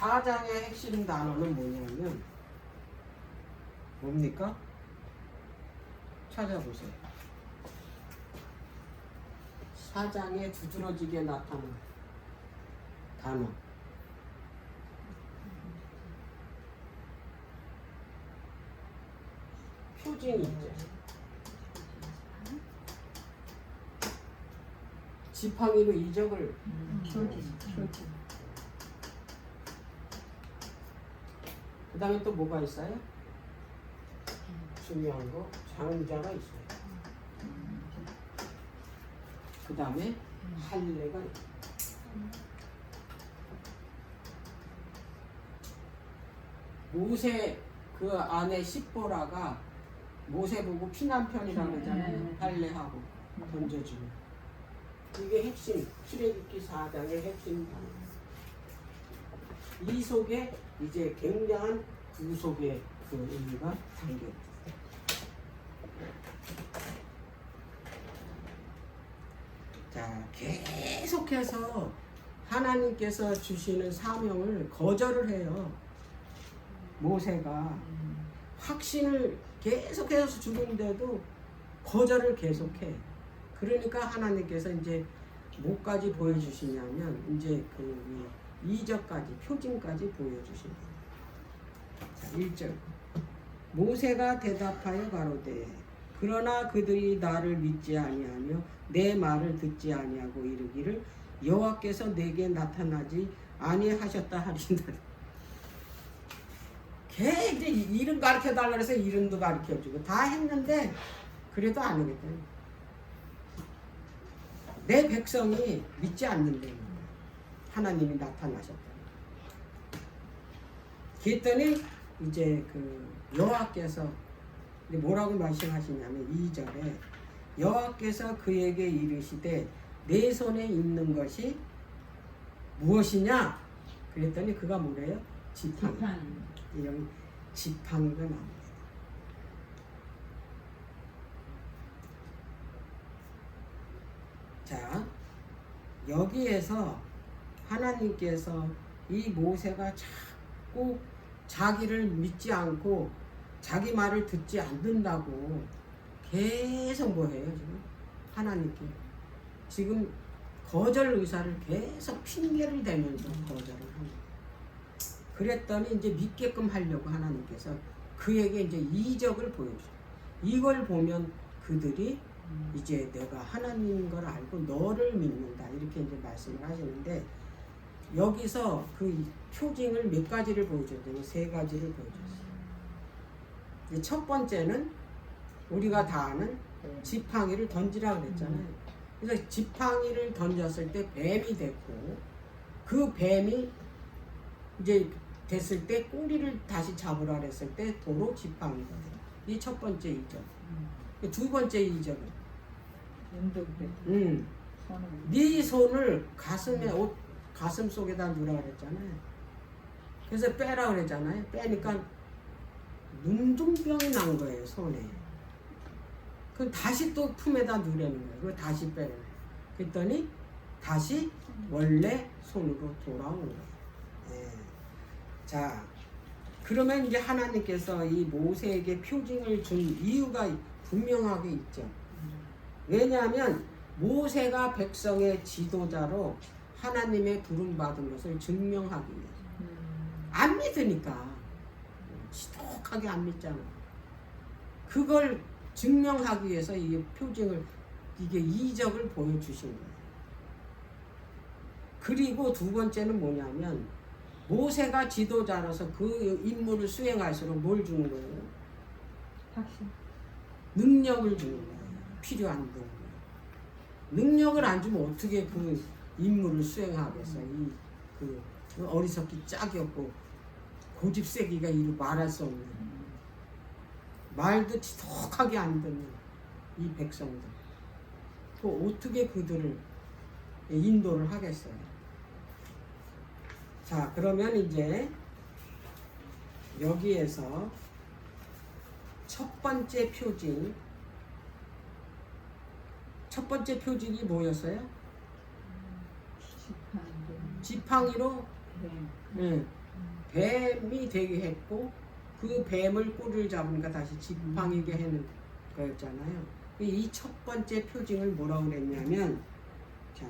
4장의 핵심 단어는 뭐냐면 뭡니까? 찾아보세요. 4장에 두드러지게 나타난 단어. 표징이 있죠. 지팡이로 이적을 그 다음에 또 뭐가 있어요? 중요한 거 장자가 있어요. 그 다음에 할례가 있어요. 모세 그 안에 십보라가 모세 보고 피난편이라고 그러잖아요. 할례하고 던져주면 이게 핵심 출애굽기 4장의 핵심 단어. 이 속에 이제 굉장한 구속의 그 의미가 담겨 있어요. 자, 계속해서 하나님께서 주시는 사명을 거절을 해요. 모세가 확신을 계속해서 주는데도 거절을 계속해. 그러니까 하나님께서 이제 뭐까지 보여주시냐면 이제 그 2절까지 표징까지 보여주십니다. 자, 1절. 모세가 대답하여 가로되 그러나 그들이 나를 믿지 아니하며 내 말을 듣지 아니하고 이르기를 여호와께서 내게 나타나지 아니하셨다 하리이다. 걔 이제 이름 가르쳐 달라 그래서 이름도 가르쳐 주고 다 했는데 그래도 안 하겠다. 내 백성이 믿지 않는데 하나님이 나타나셨다. 그랬더니 이제 그 여호와께서 뭐라고 말씀하시냐면 2절에 여호와께서 그에게 이르시되 내 손에 있는 것이 무엇이냐? 그랬더니 그가 뭐래요? 지팡이. 여기 지팡이가 나옵니다. 자, 여기에서 하나님께서 이 모세가 자꾸 자기를 믿지 않고 자기 말을 듣지 않는다고 계속 뭐해요 지금? 하나님께 지금 거절 의사를 계속 핑계를 대면서 거절을 합니다. 그랬더니 이제 믿게끔 하려고 하나님께서 그에게 이제 이적을 보여줘요. 이걸 보면 그들이 이제 내가 하나님인 걸 알고 너를 믿는다 이렇게 이제 말씀을 하시는데 여기서 그 표징을 몇 가지를 보여줬더니 3가지를 보여줬어요. 첫 번째는 우리가 다 아는 지팡이를 던지라 그랬잖아요. 그래서 지팡이를 던졌을 때 뱀이 됐고 그 뱀이 이제 됐을 때 꼬리를 다시 잡으라 그랬을 때 도로 지팡이가 돼요. 이 첫 번째 이적. 두 번째 이적은 네 손을 가슴에 가슴 속에다 넣으라 그랬잖아요. 그래서 빼라 그랬잖아요. 빼니까 눈동병이 난 거예요 손에. 그럼 다시 또 품에다 넣으라는 거예요. 그걸 다시 빼라. 그랬더니 다시 원래 손으로 돌아오는 거예요. 네. 자, 그러면 이제 하나님께서 이 모세에게 표징을 준 이유가 분명하게 있죠. 왜냐하면 모세가 백성의 지도자로 하나님의 부름받은 것을 증명하기 위해서. 안 믿으니까 지독하게 안 믿잖아. 그걸 증명하기 위해서 이 표징을 이게 이적을 보여주신 거예요. 그리고 두 번째는 뭐냐면 모세가 지도자로서 그 임무를 수행할수록 뭘 주는 거예요? 확신. 능력을 주는 거예요. 필요한 능력을 안 주면 어떻게 그 임무를 수행하겠어요? 그 어리석기 짝이 없고 고집세기가 이루 말할 수 없는 말도 지독하게 안 듣는 이 백성들 또 어떻게 그들을 인도를 하겠어요? 자, 그러면 이제 여기에서 첫 번째 표징이 뭐였어요? 지팡이로 뱀이 되게 했고 그 뱀을 꼬리를 잡으니까 다시 지팡이게 하는 거였잖아요. 이 첫 번째 표징을 뭐라고 그랬냐면 자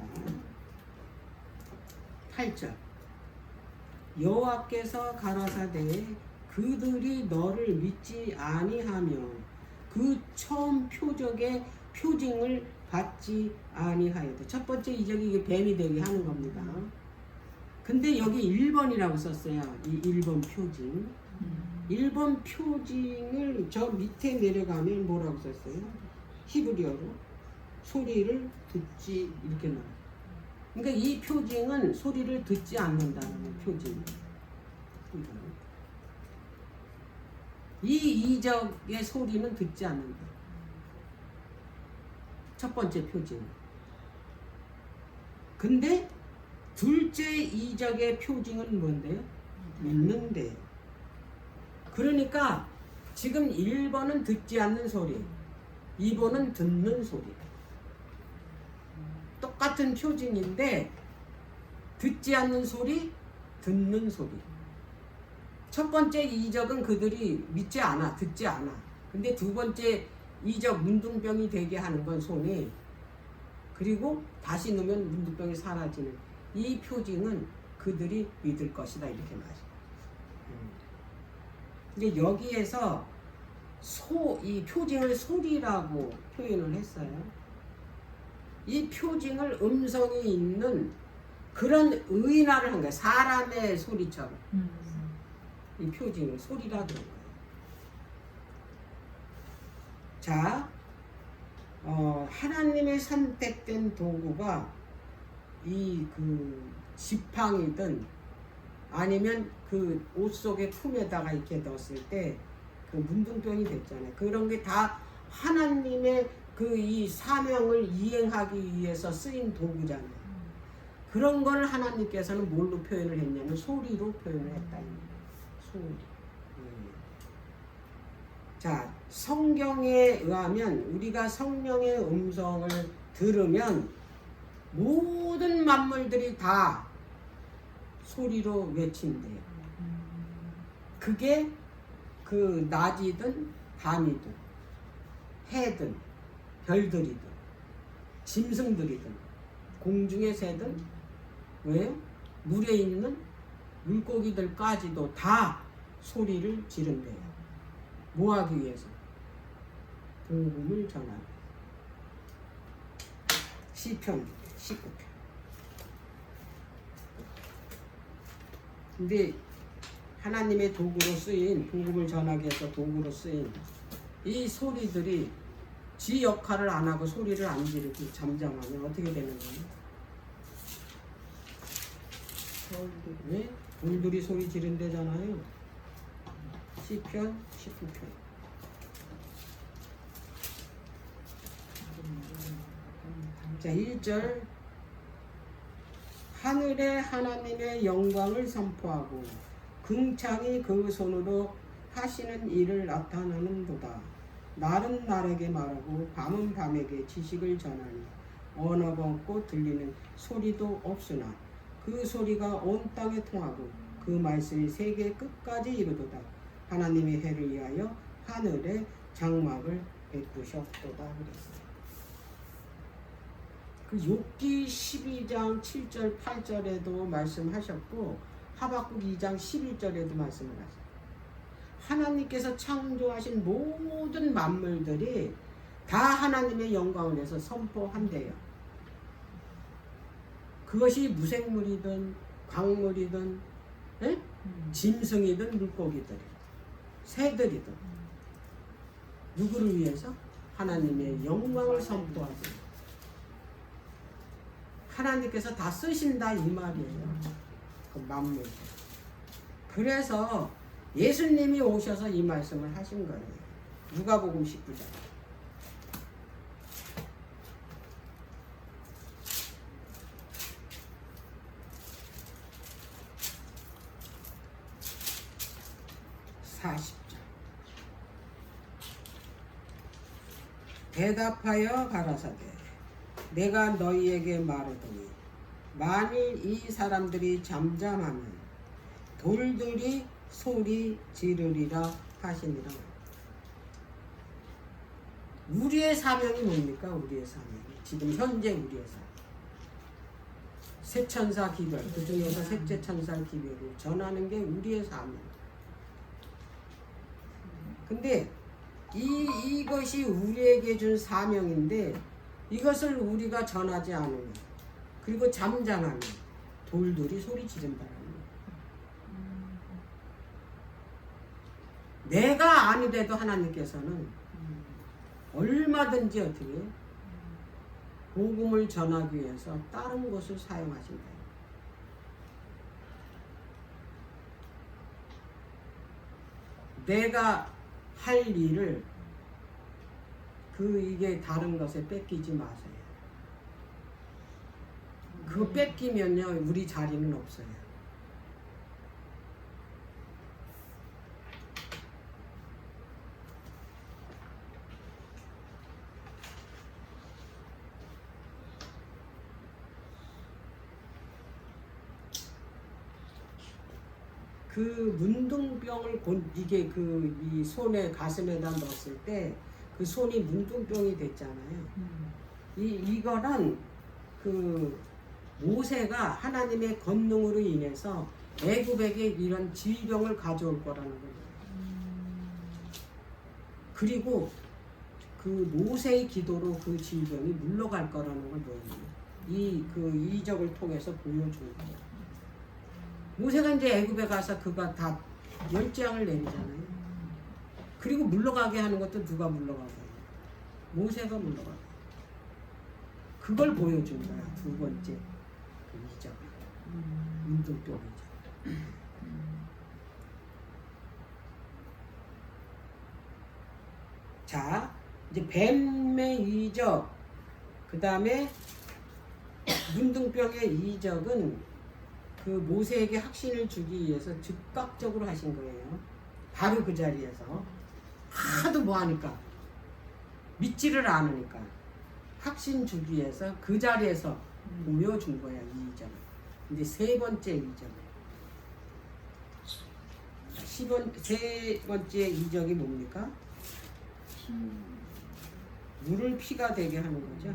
8절 여호와께서 가라사대 그들이 너를 믿지 아니하며 그 처음 표적의 표징을 받지 아니하여도 첫 번째 이적이 이게 뱀이 되게 하는 겁니다. 근데 여기 1번이라고 썼어요. 이 1번 표징. 1번 표징을 저 밑에 내려가면 뭐라고 썼어요? 히브리어로 소리를 듣지 이렇게 나와요. 그러니까 이 표징은 소리를 듣지 않는다는 표징. 이 이적의 소리는 듣지 않는다. 첫 번째 표징. 근데 둘째 이적의 표징은 뭔데요? 믿는데. 그러니까 지금 1번은 듣지 않는 소리, 2번은 듣는 소리. 똑같은 표징인데 듣지 않는 소리, 듣는 소리. 첫 번째 이적은 그들이 믿지 않아, 듣지 않아. 근데 두 번째 이적 문둥병이 되게 하는 건 손이, 그리고 다시 넣으면 문둥병이 사라지는 이 표징은 그들이 믿을 것이다 이렇게 말해요. 근데 여기에서 이 표징을 소리라고 표현을 했어요. 이 표징을 음성이 있는 그런 의인화를 한 거예요. 사람의 소리처럼. 이 표징을 소리라고 그런 거예요. 자, 하나님의 선택된 도구가 이 그 지팡이든 아니면 그 옷 속에 품에다가 이렇게 넣었을 때 그 문둥병이 됐잖아요. 그런 게 다 하나님의 그 이 사명을 이행하기 위해서 쓰인 도구잖아요. 그런 걸 하나님께서는 뭘로 표현을 했냐면 소리로 표현을 했다. 소리. 자, 성경에 의하면 우리가 성령의 음성을 들으면 모든 만물들이 다 소리로 외친대요. 그게 그 낮이든 밤이든 해든 별들이든 짐승들이든 공중의 새든 왜 물에 있는 물고기들까지도 다 소리를 지른대요. 뭐 하기 위해서? 복음을 전하기. 시편 19편. 근데 하나님의 도구로 쓰인, 복음을 전하기 위해서 도구로 쓰인 이 소리들이 지 역할을 안 하고 소리를 안 지르고 잠잠하면 어떻게 되는 거예요? 네? 돌들이 소리 지른대잖아요. 시편 19편. 자, 1절 하늘에 하나님의 영광을 선포하고 궁창이 그 손으로 하시는 일을 나타나는도다. 날은 날에게 말하고 밤은 밤에게 지식을 전하니 언어가 없고 들리는 소리도 없으나 그 소리가 온 땅에 통하고 그 말씀이 세계 끝까지 이르도다. 하나님의 해를 위하여 하늘에 장막을 베푸셨도다 그랬어요. 그 욥기 12장 7절 8절에도 말씀하셨고 하박국 2장 11절에도 말씀을 하셨어요. 하나님께서 창조하신 모든 만물들이 다 하나님의 영광을 내서 선포한대요. 그것이 무생물이든 광물이든 짐승이든 물고기들이든 새들이든 누구를 위해서? 하나님의 영광을 선포하죠. 하나님께서 다 쓰신다 이 말이에요. 그 만물. 그래서 예수님이 오셔서 이 말씀을 하신 거예요. 누가복음 19장. 대답하여 가라사대 내가 너희에게 말하더니 만일 이 사람들이 잠잠하면 돌들이 소리 지르리라 하시니라. 우리의 사명이 뭡니까? 우리의 사명이 지금 현재 우리의 사명. 세천사 기별, 그 중에서 셋째 천사 기별을 전하는 게 우리의 사명. 근데 이것이 우리에게 준 사명인데 이것을 우리가 전하지 않으면 그리고 잠잠하면 돌들이 소리 지른다는 거예요. 내가 아니래도 하나님께서는 얼마든지 어떻게 복음을 전하기 위해서 다른 곳을 사용하신다. 내가 할 일을 이게 다른 것에 뺏기지 마세요. 그거 뺏기면요 우리 자리는 없어요. 그 문둥병을 이게 이 손에 가슴에다 넣었을 때 그 손이 문둥병이 됐잖아요. 이거는 그 모세가 하나님의 권능으로 인해서 애굽에게 이런 질병을 가져올 거라는 거예요. 그리고 그 모세의 기도로 그 질병이 물러갈 거라는 걸 보여요. 이적을 통해서 보여준 거예요. 모세가 이제 애굽에 가서 그가 다 10재앙을 내리잖아요. 그리고 물러가게 하는 것도 누가 물러가게 해요? 모세가 물러가게. 그걸 보여준 거야. 두 번째 그 이적. 문둥병 이적. 자, 이제 뱀의 이적, 그 다음에 문둥병의 이적은 그 모세에게 확신을 주기 위해서 즉각적으로 하신 거예요. 바로 그 자리에서 하도 뭐하니까 믿지를 않으니까 확신 주기 위해서 그 자리에서 보여준 거야. 이 이적. 이제 세 번째 이적. 세 번째 이적이 뭡니까? 물을 피가 되게 하는 거죠.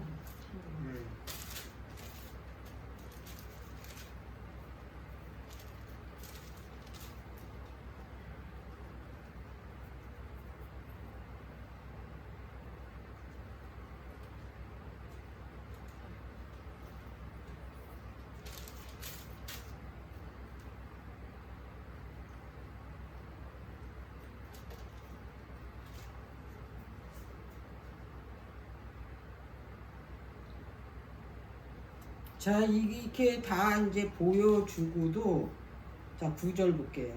자, 이렇게 다 이제 보여주고도, 자, 9절 볼게요.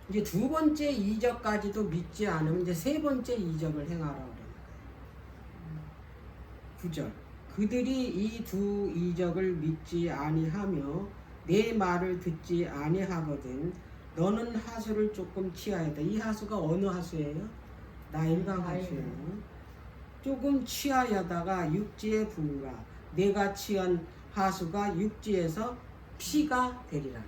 이제 두 번째 이적까지도 믿지 않으면 이제 세 번째 이적을 행하라 그래요. 9절. 그들이 이 두 이적을 믿지 아니하며 내 말을 듣지 아니하거든 너는 하수를 조금 취하여야 돼. 이 하수가 어느 하수예요? 나일강 하수예요. 조금 취하여다가 육지에 부으라. 내가 취한 하수가 육지에서 피가 되리라.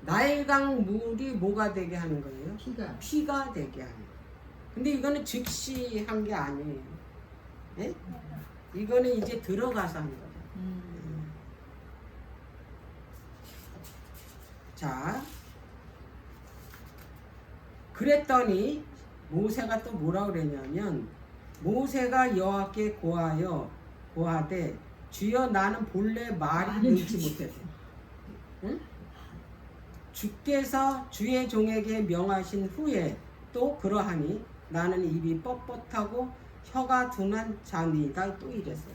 나일강 물이 뭐가 되게 하는 거예요? 피가 되게 하는 거예요. 근데 이거는 즉시 한 게 아니에요. 네? 이거는 이제 들어가서 한 거죠. 자, 그랬더니 모세가 또 뭐라 그랬냐면 모세가 여호와께 고하되 주여 나는 본래 말이 능치 못했대. 응? 주께서 주의 종에게 명하신 후에 또 그러하니 나는 입이 뻣뻣하고 혀가 둔한 자니이다. 또 이랬어요.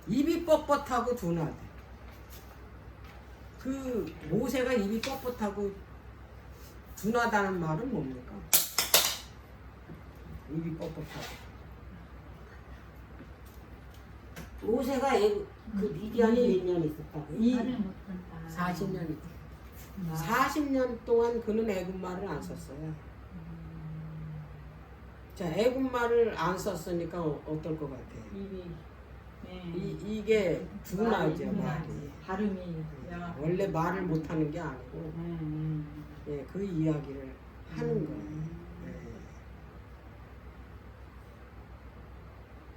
입이 뻣뻣하고 둔하대. 그 모세가 입이 뻣뻣하고 둔하다는 말은 뭡니까? 입이 뻣뻣하고. 모세가 그 미디안에 몇 년 있었다고요? 40년 있어요. 40년 동안 그는 애국말을 안 썼어요. 자, 애국말을 안 썼으니까 어떨 것 같아요? 입이 이게 둔하죠, 말이. 발음이. 원래 말을 못하는 게 아니고 예, 그 이야기를 하는 거예요. 예.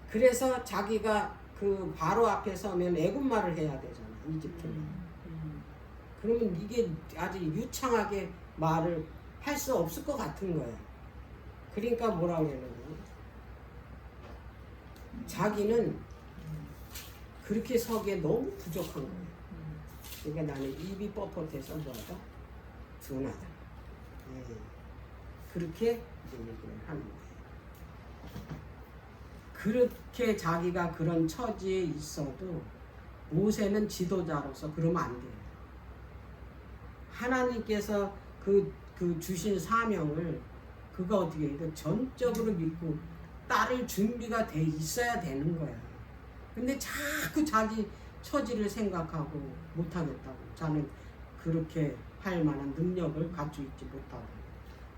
그래서 자기가 그 바로 앞에 서면 애국말을 해야 되잖아, 이집트는. 그러면 이게 아주 유창하게 말을 할 수 없을 것 같은 거야. 그러니까 뭐라 그러냐면 자기는 그렇게 서기에 너무 부족한 거야. 그러니까 나는 입이 뻣뻣해서 뭐하다? 둔하다. 예. 그렇게 이제 얘기를 하는 거예요. 그렇게 자기가 그런 처지에 있어도 모세는 지도자로서 그러면 안 돼요. 하나님께서 그 주신 사명을 그가 어떻게 해도 전적으로 믿고 따를 준비가 돼 있어야 되는 거야. 근데 자꾸 자기 처지를 생각하고 못하겠다고. 자는 그렇게 할 만한 능력을 갖추고 있지 못하고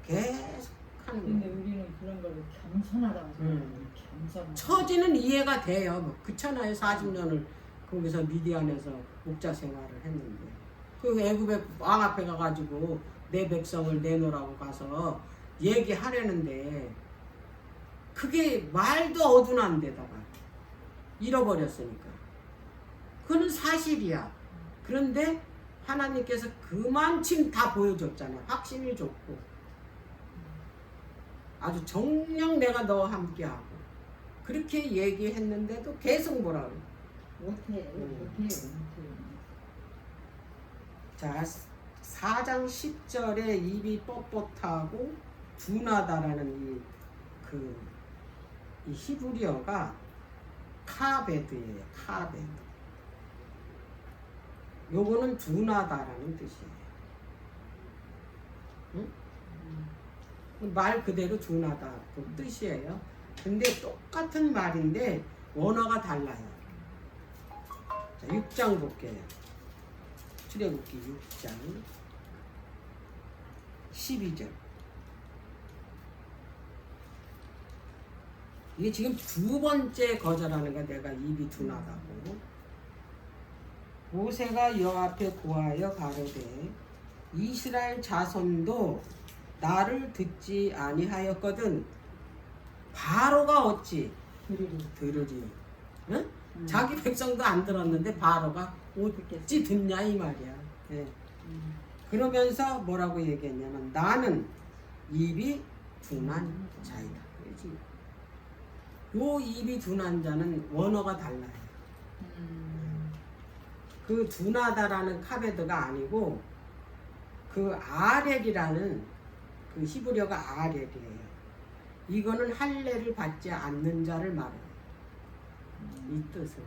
계속 하는 거야. 근데 우리는 그런 걸 겸손하다고 생각해요. 겸손. 처지는 이해가 돼요. 뭐 그렇잖아요. 40년을 거기서 미디안에서 목자 생활을 했는데 그 애굽의 왕 앞에 가가지고 내 백성을 내놓으라고 가서 얘기하려는데 그게 말도 어둔한 데다가 잃어버렸으니까 그건 사실이야. 그런데 하나님께서 그만큼 다 보여줬잖아. 확신을 줬고 아주 정녕 내가 너와 함께하고 그렇게 얘기했는데도 계속 뭐라 그래. 못해요. 자, 4장 10절에 입이 뻣뻣하고 둔하다라는 이 히브리어가 카베드예요. 카베드. 요거는 둔하다라는 뜻이에요. 응? 말 그대로 둔하다 그 뜻이에요. 근데 똑같은 말인데 원어가 달라요. 자, 6장 볼게요. 출애굽기 6장 12절. 이게 지금 두 번째 거절하는 거야. 내가 입이 둔하다고. 모세가 여호와 앞에 고하여 가로되 이스라엘 자손도 나를 듣지 아니하였거든 바로가 어찌 들으리. 응? 자기 백성도 안 들었는데 바로가 어찌 듣냐 이 말이야. 네. 그러면서 뭐라고 얘기했냐면 나는 입이 둔한 자이다. 그렇지? 요 입이 둔한 자는 원어가 달라요. 그 둔하다라는 카베드가 아니고 그 아렐이라는 그 히브리어가 아렐이에요. 이거는 할례를 받지 않는 자를 말해요. 이 뜻은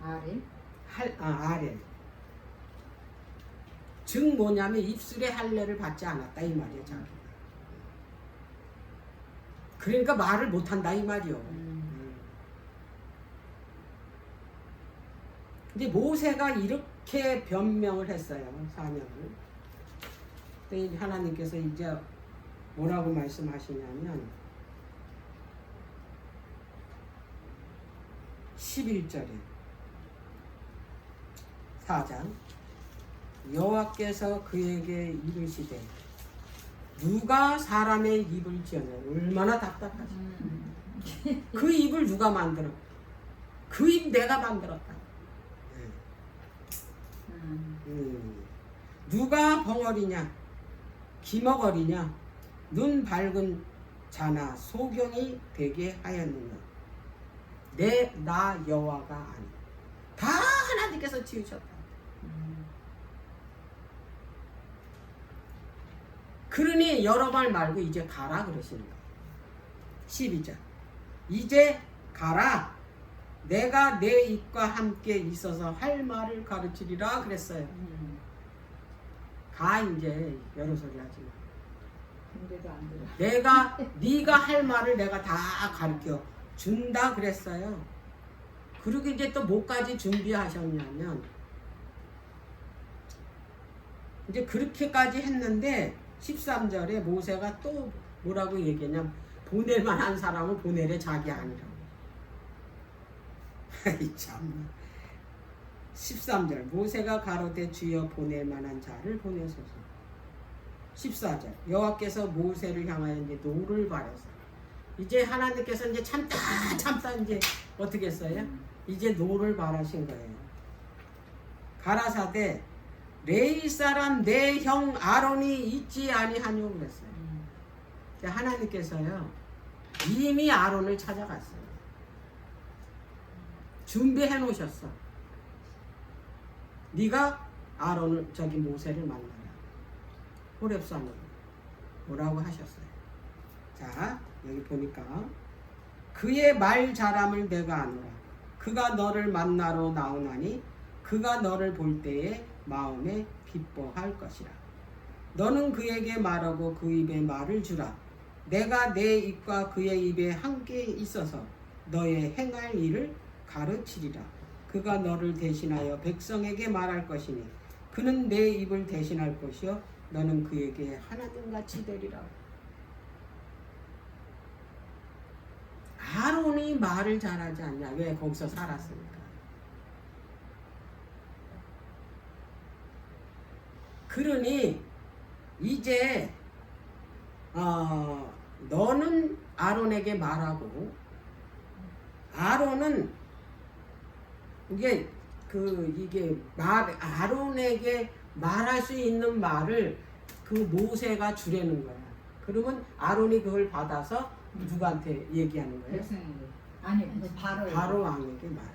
아렐? 아렐. 즉 뭐냐면 입술에 할례를 받지 않았다 이 말이에요. 자기가. 그러니까 말을 못한다 이 말이요. 근데 모세가 이렇게 변명을 했어요. 사명을. 그때 하나님께서 이제 뭐라고 말씀하시냐면 11절에 4장 여호와께서 그에게 이르시되 누가 사람의 입을 지었냐. 얼마나 답답하지. 그 입을 누가 만들어? 그 입 내가 만들었다. 누가 벙어리냐 기머거리냐 눈 밝은 자나 소경이 되게 하였느냐. 나 여호와가 아니. 다 하나님께서 지으셨다. 그러니 여러 말 말고 이제 가라 그러시는 거예요. 12절 이제 가라. 내가 내 입과 함께 있어서 할 말을 가르치리라 그랬어요. 가 이제 여러 소리 하지 마. 근데도 안 들어. 네가 할 말을 내가 다 가르쳐 준다 그랬어요. 그리고 이제 또 뭐까지 준비하셨냐면 이제 그렇게까지 했는데 13절에 모세가 또 뭐라고 얘기했냐면 보낼 만한 사람을 보내래 자기 아니라고. 아이 참. 13절 모세가 가로되 주여 보낼 만한 자를 보내소서. 14절 여호와께서 모세를 향하여 이제 노를 바라사. 이제 하나님께서 이제 참다 이제 어떻게 했어요? 이제 노를 바라신 거예요. 가라사대 레위 사람 내 형 아론이 있지 아니하뇨 그랬어요. 하나님께서요 이미 아론을 찾아갔어요. 준비해 놓으셨어. 네가 아론을 저기 모세를 만나라. 호렙산으로 오라고 하셨어요. 자 여기 보니까 그의 말 잘함을 내가 아노라. 그가 너를 만나러 나오나니 그가 너를 볼 때에 마음에 기뻐할 것이라. 너는 그에게 말하고 그 입에 말을 주라. 내가 내 입과 그의 입에 함께 있어서 너의 행할 일을 가르치리라. 그가 너를 대신하여 백성에게 말할 것이니 그는 내 입을 대신할 것이요 너는 그에게 하나님같이 되리라. 아론이 말을 잘하지 않냐? 왜 거기서 살았습니까? 그러니 이제 너는 아론에게 말하고 아론은 이게 아론에게 말할 수 있는 말을 그 모세가 주려는 거야. 그러면 아론이 그걸 받아서 누구한테 얘기하는 거예요? 백성에게. 아니 바로 왕에게 말해.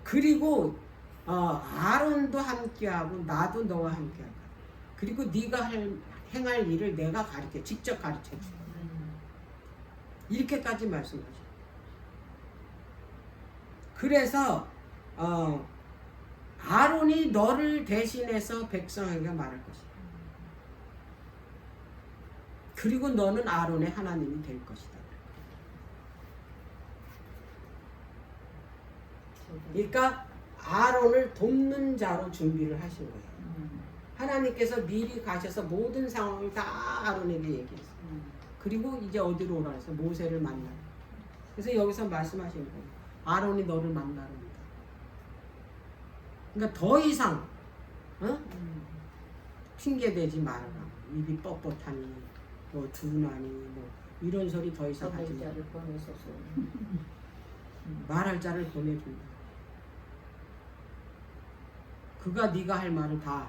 그리고 아론도 함께하고 나도 너와 함께하고 그리고 네가 행할 일을 내가 직접 가르쳐 줄 거야. 이렇게까지 말씀하셔. 그래서 아론이 너를 대신해서 백성에게 말할 것이다. 그리고 너는 아론의 하나님이 될 것이다. 그러니까 아론을 돕는 자로 준비를 하신 거예요. 하나님께서 미리 가셔서 모든 상황을 다 아론에게 얘기했어요. 그리고 이제 어디로 오라 해서 모세를 만나라. 그래서 여기서 말씀하신 거예요. 아론이 너를 만나랍니다. 그러니까 더 이상 핑계대지 말아라. 입이 뻣뻣하니 뭐 둔하니 뭐 이런 소리 더 이상 하지 마. 말할 자를 보내준다. 그가 네가 할 말을 다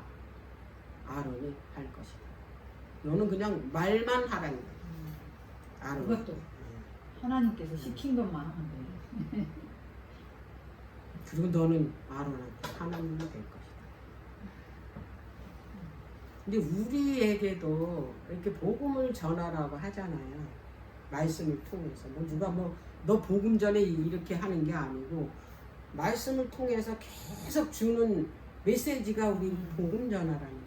아론이 할 것이다. 너는 그냥 말만 하라는 거야. 아론. 그것도 하나님께서 시킨 것만 하면 돼. 그리고 너는 아론한테 하나님이 될 것이다. 근데 우리에게도 이렇게 복음을 전하라고 하잖아요. 말씀을 통해서 누가 너 복음 전에 이렇게 하는 게 아니고 말씀을 통해서 계속 주는 메시지가 우리 복음 전하라는 거예요.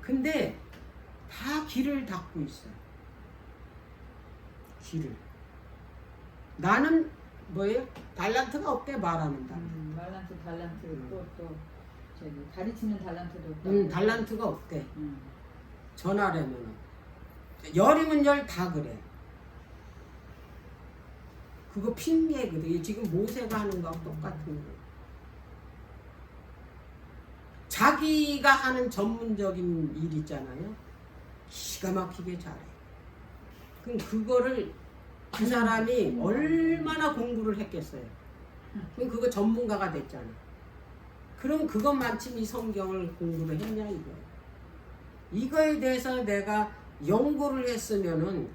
근데 다 길을 닫고 있어요. 길을. 나는 뭐예요? 달란트가 없대 말하는 달란트. 달란트 또 저기 가르치는 달란트도 없다. 달란트가 없대. 전하려면 열이면 열 다 그래. 그거 핑계거든. 지금 모세가 하는 거하고 똑같은 거. 자기가 하는 전문적인 일 있잖아요. 기가 막히게 잘해. 그럼 그거를 그 사람이 얼마나 공부를 했겠어요. 그럼 그거 전문가가 됐잖아. 그럼 그것만큼 이 성경을 공부를 했냐 이거예요. 이거에 대해서 내가 연구를 했으면은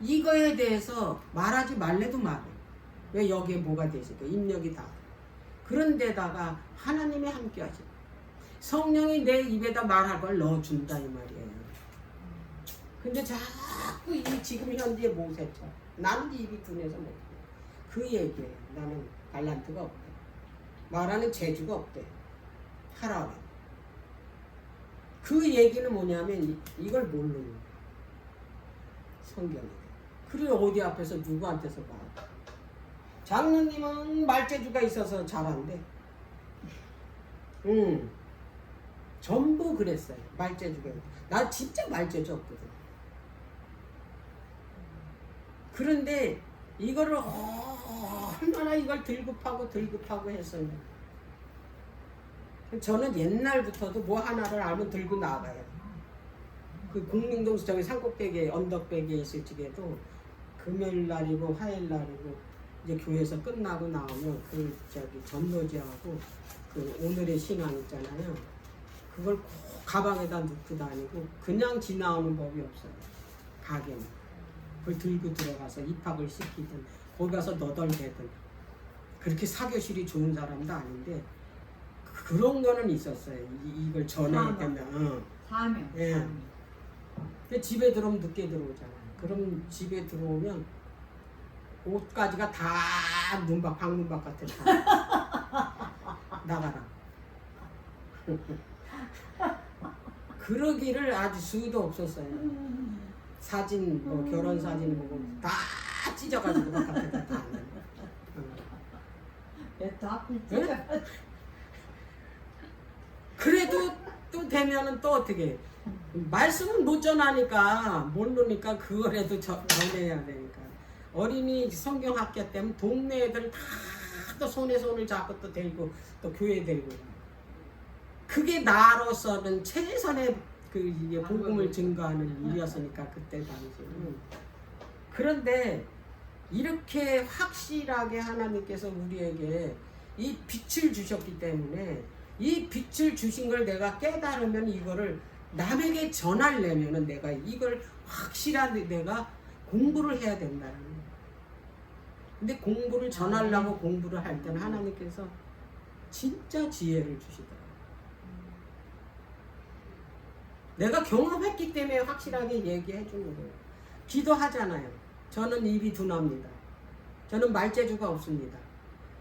이거에 대해서 말하지 말래도 말해. 왜 여기에 뭐가 되실까? 입력이 다. 그런데다가 하나님이 함께 하시. 성령이 내 입에다 말할 걸 넣어준다 이 말이에요. 근데 자꾸 이 지금 현재 모세처럼 나는 입이 둔해서 못해. 그 얘기예요. 나는 달란트가 없대. 말하는 재주가 없대. 하라고. 그 얘기는 뭐냐면 이걸 모르는 거야. 성경에. 그리고 어디 앞에서 누구한테서 봐. 장로님은 말재주가 있어서 잘한대. 전부 그랬어요. 말재주가. 나 진짜 말재주 없거든. 그런데 이거를 얼마나 이걸 들급하고 했어요. 저는 옛날부터도 뭐 하나를 알면 들고 나가요. 그 공릉동 저기 산꼭대기에 언덕배기에 있을 적에도 금요일 날이고 화요일 날이고 이제 교회에서 끝나고 나오면 그 저기 전도지하고 그 오늘의 신앙 있잖아요. 그걸 꼭 가방에다 넣고 다니고 그냥 지나오는 법이 없어요. 가게는 그걸 들고 들어가서 입학을 시키든 거기 가서 너덜대든 그렇게 사교실이 좋은 사람도 아닌데 그런 거는 있었어요. 이걸 전해야 되면. 사명. 예. 사명. 근데 집에 들어오면 늦게 들어오잖아요. 그럼 집에 들어오면 옷가지가 다 방문 바깥에 다 나가라. 그러기를 아주 수도 없었어요. 사진 뭐 결혼 사진 보고 다 찢어가지고 바깥에다 다. 또 앞을 응? 찢어. 그래도 또 되면은 또 어떻게 말씀은 못 전하니까 모르니까 그거라도 전해야 되니까 어린이 성경학교 때문에 동네 애들 다 또 손에 손을 잡고 또 데리고 또 교회 데리고 그게 나로서는 최선의 그 이게 복음을 증거하는 일이었으니까 그때 당시에는. 그런데 이렇게 확실하게 하나님께서 우리에게 이 빛을 주셨기 때문에 이 빛을 주신 걸 내가 깨달으면 이거를 남에게 전하려면은 내가 이걸 확실하게 내가 공부를 해야 된다는 거예요. 근데 공부를 전하려고 공부를 할 때는 하나님께서 진짜 지혜를 주시더라고요. 내가 경험했기 때문에 확실하게 얘기해 주는 거예요. 기도하잖아요. 저는 입이 둔합니다. 저는 말재주가 없습니다.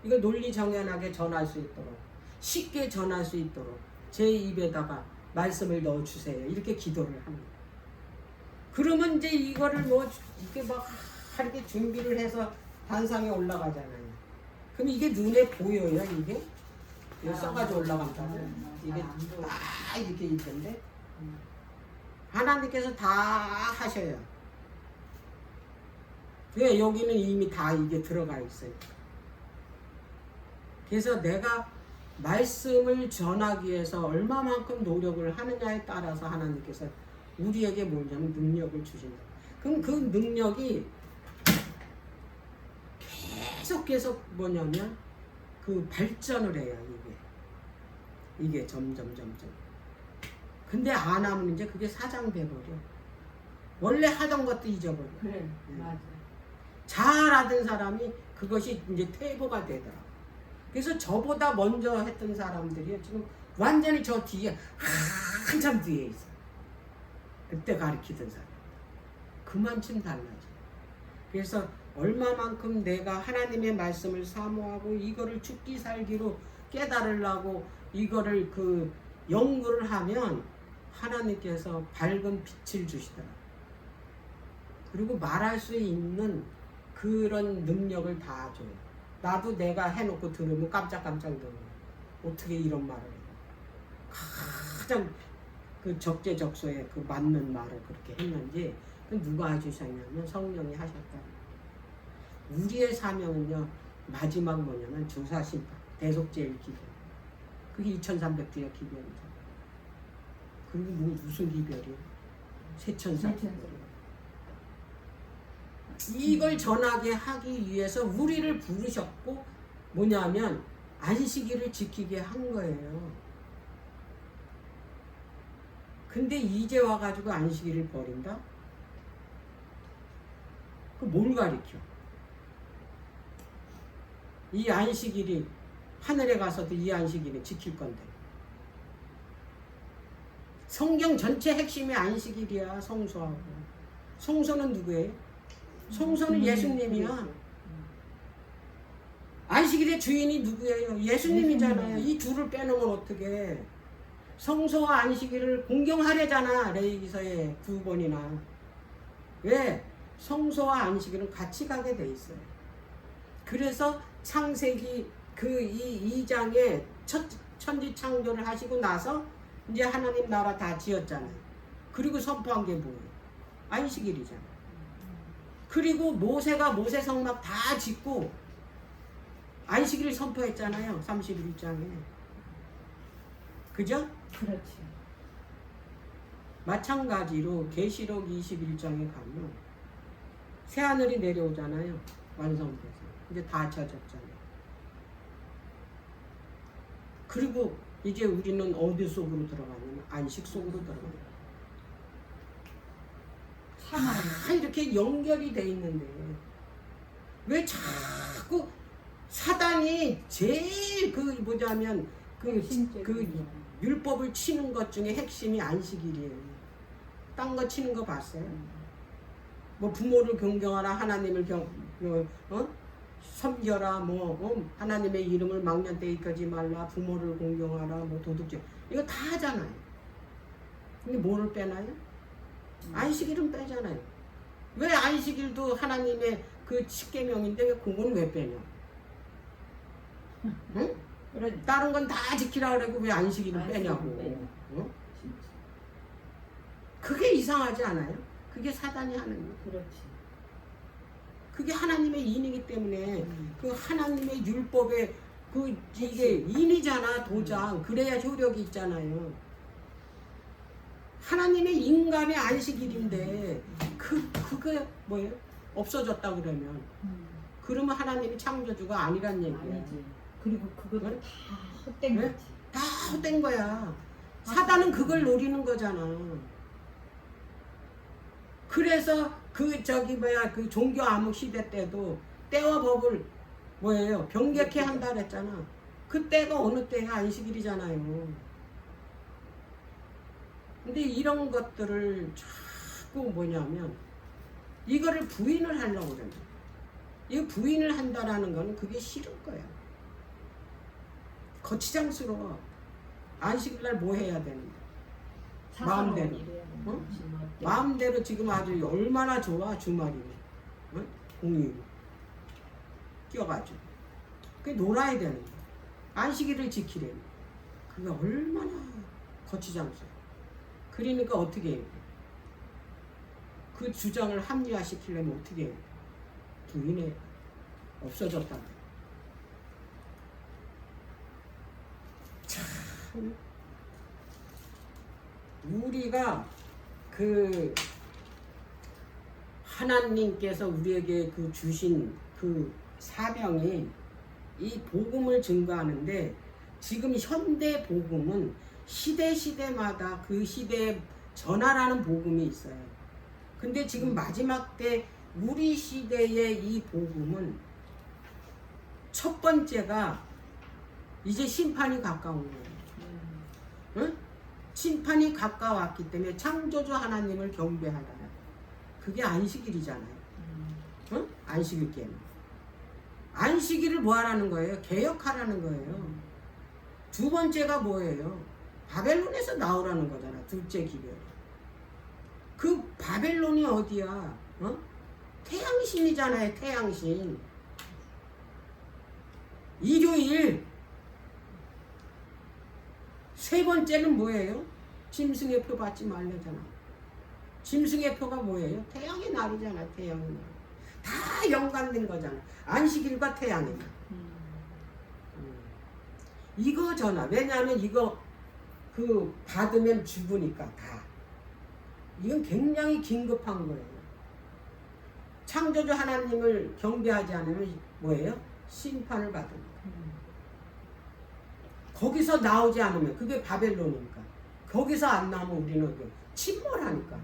이거 논리정연하게 전할 수 있도록 쉽게 전할 수 있도록 제 입에다가 말씀을 넣어주세요. 이렇게 기도를 합니다. 그러면 이제 이거를 뭐 이렇게 막 이렇게 준비를 해서 단상에 올라가잖아요. 그럼 이게 눈에 보여요, 이게? 여기 써가지고 올라간다고. 이게 다 이렇게 있던데. 하나님께서 다 하셔요. 왜 여기는 이미 다 이게 들어가 있어요. 그래서 내가 말씀을 전하기 위해서 얼마만큼 노력을 하느냐에 따라서 하나님께서 우리에게 뭐냐면 능력을 주신다. 그럼 그 능력이 계속 뭐냐면 그 발전을 해요. 이게 점점. 근데 안 하면 이제 그게 사장돼 버려. 원래 하던 것도 잊어버려. 그래, 맞아. 잘하던 사람이 그것이 이제 퇴보가 되더라. 그래서 저보다 먼저 했던 사람들이 지금 완전히 저 뒤에 한참 뒤에 있어. 그때 가르치던 사람. 그만큼 달라져. 그래서 얼마만큼 내가 하나님의 말씀을 사모하고 이거를 죽기 살기로 깨달으려고 이거를 그 연구를 하면 하나님께서 밝은 빛을 주시더라. 그리고 말할 수 있는 그런 능력을 다 줘요. 나도 내가 해놓고 들으면 깜짝깜짝 놀라요. 어떻게 이런 말을 해요. 가장 그 적재적소에 그 맞는 말을 그렇게 했는지 누가 해주셨냐면 성령이 하셨다. 우리의 사명은요 마지막 뭐냐면 주사심판 대속죄일 기별. 그게 2300주의 기별이죠. 그리고 무슨 기별이에요? 세천사. 이걸 전하게 하기 위해서 우리를 부르셨고 뭐냐면 안식일을 지키게 한 거예요. 근데 이제 와가지고 안식일을 버린다? 그 뭘 가리켜? 이 안식일이 하늘에 가서도 이 안식일을 지킬 건데. 성경 전체 핵심이 안식일이야. 성소하고. 성소는 누구예요? 성소는 예수님이야. 안식일의 주인이 누구예요? 예수님이잖아요. 이 둘을 빼놓으면 어떻게? 성소와 안식일을 공경하려잖아. 레위기서에 9번이나. 왜? 성소와 안식일은 같이 가게 돼 있어요. 그래서 창세기 그 2장에 천지 창조를 하시고 나서 이제 하나님 나라 다 지었잖아요. 그리고 선포한 게 뭐예요? 안식일이잖아요. 그리고 모세가 모세성막 다 짓고 안식일을 선포했잖아요. 31장에. 그죠? 그렇지. 마찬가지로 계시록 21장에 가면 새하늘이 내려오잖아요. 완성돼서. 이제 다 찾았잖아요. 그리고 이제 우리는 어디 속으로 들어가냐면 안식 속으로 들어가요. 다 이렇게 연결이 돼 있는데 왜 자꾸 사단이 제일 그 뭐냐면 그 율법을 치는 것 중에 핵심이 안식일이에요. 딴 거 치는 거 봤어요? 뭐 부모를 존경하라, 하나님을 섬겨라, 하나님의 이름을 망년 때 이끌지 말라, 부모를 공경하라, 뭐 도둑질 이거 다 하잖아요. 근데 뭐를 빼나요? 안식일은 빼잖아요. 왜 안식일도 하나님의 그 십계명인데 왜 그건 왜 빼냐? 응? 다른 건 다 지키라 그러고 왜 안식일은 빼냐고. 응? 그게 이상하지 않아요? 그게 사단이 하는 거. 그렇지. 그게 하나님의 인이기 때문에 그 하나님의 율법에 그 이게 인이잖아, 도장. 그래야 효력이 있잖아요. 하나님의 인간의 안식일인데 그게 뭐예요? 없어졌다 그러면 그러면 하나님이 창조주가 아니란 얘기야. 아니지. 그리고 그것도 응? 다 헛된 네? 거지. 다 헛된 거야. 사단은 그걸 노리는 거잖아. 그래서 그 종교 암흑 시대 때도 때와 법을 뭐예요? 병개케 한다 그랬잖아. 그 때가 어느 때야? 안식일이잖아요. 근데 이런 것들을 자꾸 뭐냐면 이거를 부인을 하려고 그러는 거야. 이 부인을 한다라는 거는 그게 싫은 거야. 거치장스러워. 안식일날 뭐 해야 되는데? 마음대로. 어? 마음대로 지금 아주 얼마나 좋아 주말이면. 어? 공휴일. 끼어가지고. 그게 놀아야 되는 거야. 안식일을 지키려면. 그게 얼마나 거치장스러워. 그러니까 어떻게 해요? 그 주장을 합리화시키려면 어떻게 해요? 부인해. 없어졌다. 참 우리가 그 하나님께서 우리에게 그 주신 그 사명이 이 복음을 증거하는데 지금 현대 복음은 시대마다 그 시대에 전하라는 복음이 있어요. 근데 지금 마지막 때 우리 시대의 이 복음은 첫 번째가 이제 심판이 가까운 거예요. 응? 심판이 가까웠기 때문에 창조주 하나님을 경배하라. 그게 안식일이잖아요. 응? 안식일 게임. 안식일을 뭐 하라는 거예요? 개혁하라는 거예요. 두 번째가 뭐예요? 바벨론에서 나오라는 거잖아. 둘째 기별. 그 바벨론이 어디야? 어? 태양신이잖아요. 태양신. 일요일. 세 번째는 뭐예요? 짐승의 표 받지 말래잖아. 짐승의 표가 뭐예요? 태양의 날이잖아. 태양의 날. 다 연관된 거잖아. 안식일과 태양의 날. 이거 전화. 왜냐하면 이거 그 받으면 죽으니까 다. 이건 굉장히 긴급한 거예요. 창조주 하나님을 경배하지 않으면 뭐예요? 심판을 받습니다. 거기서 나오지 않으면 그게 바벨론이니까. 거기서 안 나오면 우리는 침몰하니까.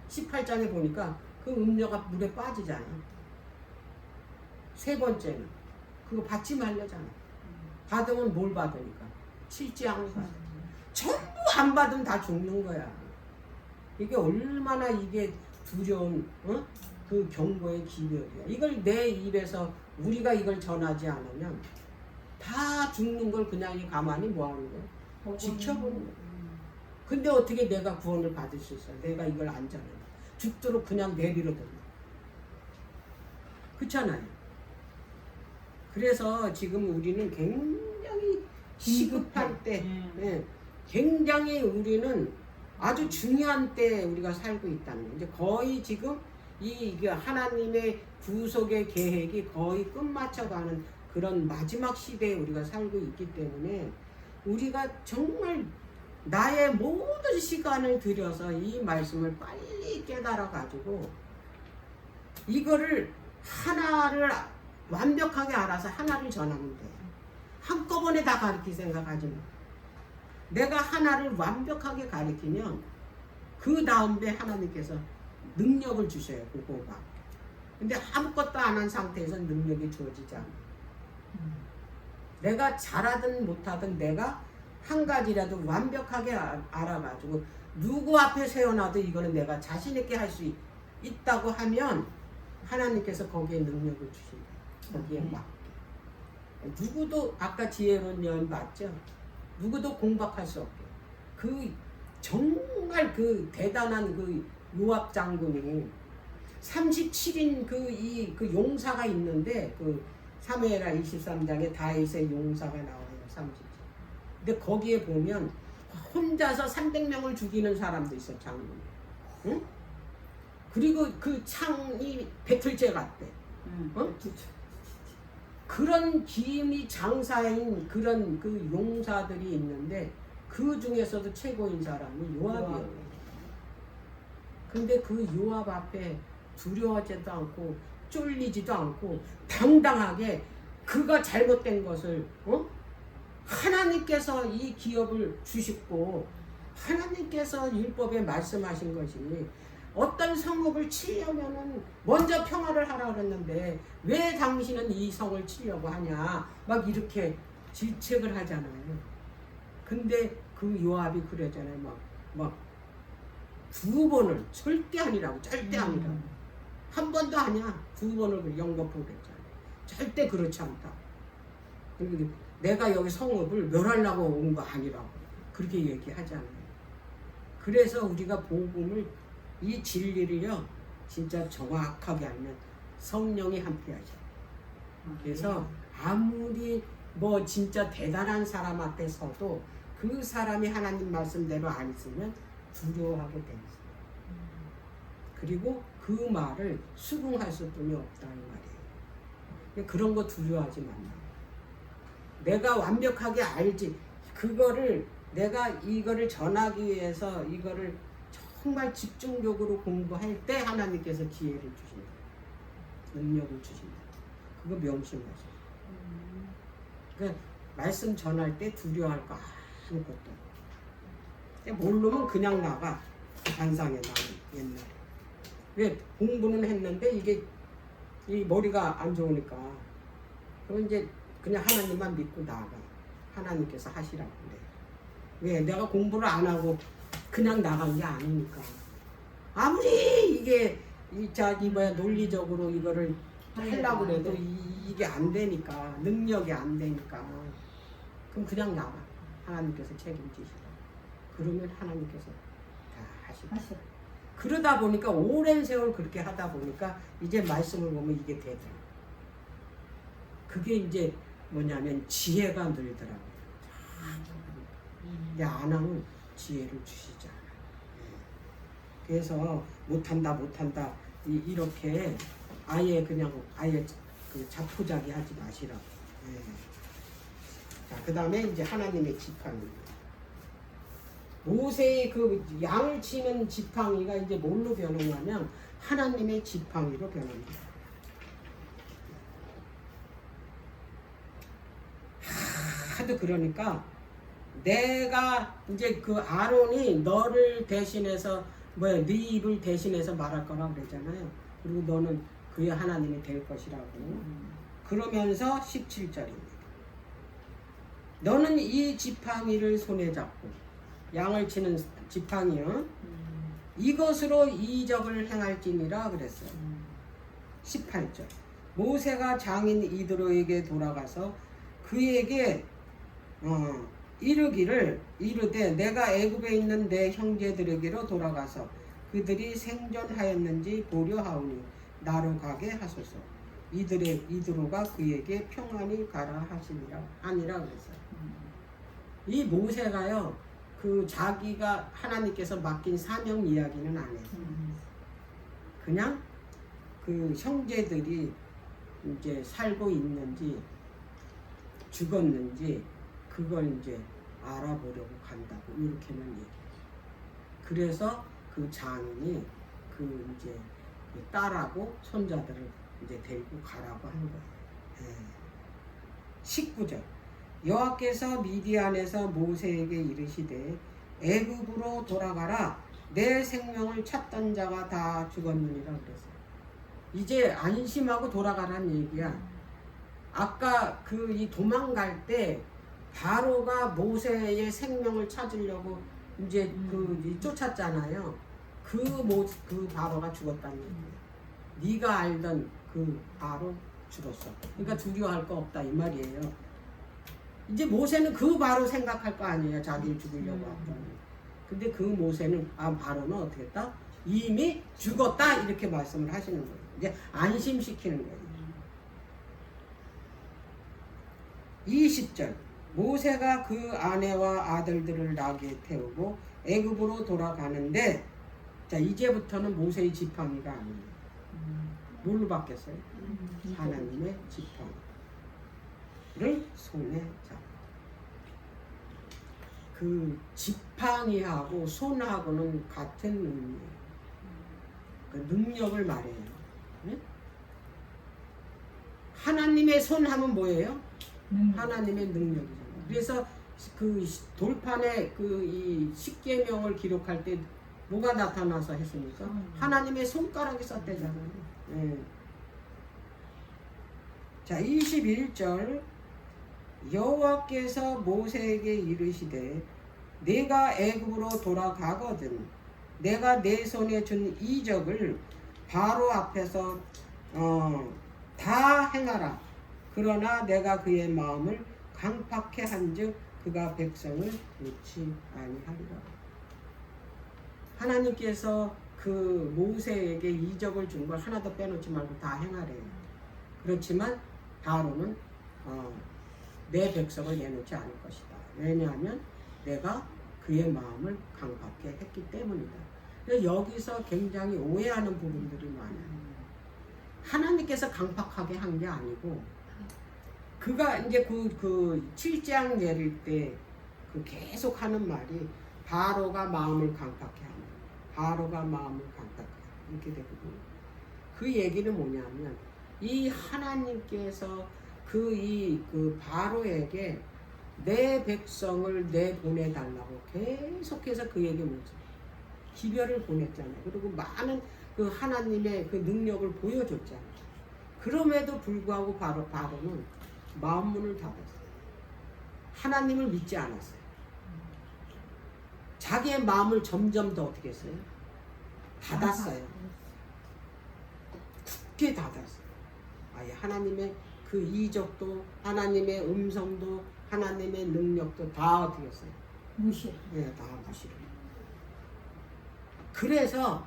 18장에 보니까 그 음료가 물에 빠지잖아. 세 번째는 그거 받지 말려잖아. 받으면 뭘 받으니까? 실지양을 받아. 전부 안 받으면 다 죽는 거야. 이게 얼마나 이게 두려운 그 경고의 기별이야. 이걸 내 입에서 우리가 이걸 전하지 않으면 다 죽는 걸 그냥 가만히 뭐 하는 거야? 지켜보는 거야. 근데 어떻게 내가 구원을 받을 수 있어? 내가 이걸 안 전해. 죽도록 그냥 내버려둬. 그렇잖아요. 그래서 지금 우리는 굉장히 시급한 때, 굉장히 우리는 아주 중요한 때에 우리가 살고 있다는 거예요. 이제 거의 지금 이게 하나님의 구속의 계획이 거의 끝마쳐가는 그런 마지막 시대에 우리가 살고 있기 때문에 우리가 정말 나의 모든 시간을 들여서 이 말씀을 빨리 깨달아 가지고 이거를 하나를 완벽하게 알아서 하나를 전하면 돼. 한꺼번에 다 가르칠 생각하지 마. 내가 하나를 완벽하게 가르치면 그 다음에 하나님께서 능력을 주셔요. 그거가. 근데 아무것도 안 한 상태에서 능력이 주어지지 않아. 내가 잘하든 못하든 내가 한 가지라도 완벽하게 알아가지고 누구 앞에 세워놔도 이거는 내가 자신 있게 할 수 있다고 하면 하나님께서 거기에 능력을 주신다. 거기에 맞게. 누구도 아까 지혜로운 여인 봤죠? 누구도 공박할 수 없게. 그 정말 그 대단한 그 요압 장군이 37인 그 용사가 있는데 그 사무엘하 23장에 다윗의 용사가 나와요. 37. 근데 거기에 보면 혼자서 300명을 죽이는 사람도 있어, 장군. 응? 그리고 그 창이 배틀제 같대. 어? 그런 기임이 장사인 그런 그 용사들이 있는데 그 중에서도 최고인 사람이 요압이에요. 근데 그 요압 앞에 두려워하지도 않고 쫄리지도 않고 당당하게 그가 잘못된 것을 하나님께서 이 기업을 주시고 하나님께서 율법에 말씀하신 것이 어떤 성읍을 치려면은 먼저 평화를 하라 그랬는데 왜 당신은 이 성을 치려고 하냐 막 이렇게 질책을 하잖아요. 근데 그 요압이 그러잖아요. 막 두 번을 절대 아니라고 절대 아니라고 한 번도 아니야. 두 번을 영겁하고 그랬잖아요. 절대 그렇지 않다. 그리고 내가 여기 성읍을 멸하려고 온 거 아니라고 그렇게 얘기하잖아요. 그래서 우리가 복음을 이 진리를요 진짜 정확하게 알면 성령이 함께하죠. 그래서 아무리 뭐 진짜 대단한 사람 앞에 서도 그 사람이 하나님 말씀대로 안 있으면 두려워하게 돼 있어요. 그리고 그 말을 수긍할 수뿐이 없다 이 말이에요. 그런 거 두려워하지 말라. 내가 완벽하게 알지. 그거를 내가 이거를 전하기 위해서 이거를 정말 집중적으로 공부할 때 하나님께서 기회를 주신다. 능력을 주신다. 그거 명심하세요. 그러니까 말씀 전할 때 두려워할 거 아무것도 없고. 모르면 그냥 나가. 반상에 나는 옛날에. 왜 공부는 했는데 이게 이 머리가 안 좋으니까. 그럼 이제 그냥 하나님만 믿고 나가. 하나님께서 하시라고 그래. 왜? 내가 공부를 안 하고 그냥 나간 게 아니니까. 아무리 이게 논리적으로 이거를 하려고 해도 이게 안 되니까. 능력이 안 되니까. 그럼 그냥 나가. 하나님께서 책임지시라. 그러면 하나님께서 다 하시고. 그러다 보니까 오랜 세월 그렇게 하다 보니까 이제 말씀을 보면 이게 되더라고요. 그게 이제 뭐냐면 지혜가 늘더라고요. 근데 안 하면 지혜를 주시지 않아요. 그래서 못한다 이렇게 아예 그냥 그 자포자기 하지 마시라고. 자, 그 다음에 이제 하나님의 지팡이. 모세의 그 양을 치는 지팡이가 이제 뭘로 변하냐면 하나님의 지팡이로 변합니다. 하도 그러니까 내가 이제 그 아론이 너를 대신해서 네 입을 대신해서 말할 거라고 그랬잖아요. 그리고 너는 그의 하나님이 될 것이라고. 그러면서 17절입니다. 너는 이 지팡이를 손에 잡고 양을 치는 지팡이요. 이것으로 이적을 행할지니라 그랬어요. 18절. 모세가 장인 이드로에게 돌아가서 그에게 이르되 내가 애굽에 있는 내 형제들에게로 돌아가서 그들이 생존하였는지 보려 하오니 나로 가게 하소서. 이드로가 그에게 평안히 가라 하니라 그랬어요. 이 모세가요 그 자기가 하나님께서 맡긴 사명 이야기는 안 해요. 그냥 그 형제들이 이제 살고 있는지 죽었는지 그걸 이제 알아보려고 간다고 이렇게는 얘기해요. 그래서 그 장인이 그 이제 그 딸하고 손자들을 이제 데리고 가라고 한 거예요. 19절 여호와께서 미디안에서 모세에게 이르시되 애굽으로 돌아가라 내 생명을 찾던 자가 다 죽었느니라 그랬어요. 이제 안심하고 돌아가라는 얘기야. 아까 그 이 도망갈 때 바로가 모세의 생명을 찾으려고 이제 그 쫓았잖아요. 그 바로가 죽었다는 얘기예요. 네가 알던 그 바로 죽었어. 그러니까 두려워할 거 없다 이 말이에요. 이제 모세는 그 바로 생각할 거 아니에요. 자기를 죽이려고 왔더니. 근데 그 모세는 바로는 어떻게 했다? 이미 죽었다 이렇게 말씀을 하시는 거예요. 이제 안심시키는 거예요. 20절 모세가 그 아내와 아들들을 나귀에 태우고 애굽으로 돌아가는데 자 이제부터는 모세의 지팡이가 아니에요. 뭘로 바뀌었어요? 하나님의 지팡이를 손에 잡고 그 지팡이하고 손하고는 같은 의미예요. 그 능력을 말해요. 네? 하나님의 손 하면 뭐예요? 하나님의 능력이잖아요. 그래서 그 돌판에 그 이 십계명을 기록할 때 뭐가 나타나서 했습니까? 하나님의 손가락이 썼대잖아요. 네. 자 21절 여호와께서 모세에게 이르시되 내가 애굽으로 돌아가거든 내가 내 손에 준 이적을 바로 앞에서 다 행하라. 그러나 내가 그의 마음을 강팍해 한즉 그가 백성을 놓지 아니하리라. 하나님께서 그 모세에게 이적을 준 걸 하나도 빼놓지 말고 다 행하래요. 그렇지만 바로는 내 백성을 내놓지 않을 것이다. 왜냐하면 내가 그의 마음을 강팍해 했기 때문이다. 그래서 여기서 굉장히 오해하는 부분들이 많아요. 하나님께서 강팍하게 한 게 아니고 그가 이제 그 7장 내릴 때 그 계속 하는 말이 바로가 마음을 강팍해 하는 바로가 마음을 강팍해 이렇게 되거든요. 그 얘기는 뭐냐면 이 하나님께서 그 바로에게 내 백성을 내보내달라고 계속해서 그에게 뭐지? 기별을 보냈잖아요. 그리고 많은 그 하나님의 그 능력을 보여줬잖아요. 그럼에도 불구하고 바로는 마음문을 닫았어요. 하나님을 믿지 않았어요. 자기의 마음을 점점 더 어떻게 했어요? 닫았어요. 굳게 닫았어요. 아예 하나님의 그 이적도 하나님의 음성도 하나님의 능력도 다 어떻게 했어요? 무시. 네, 다 무시를. 그래서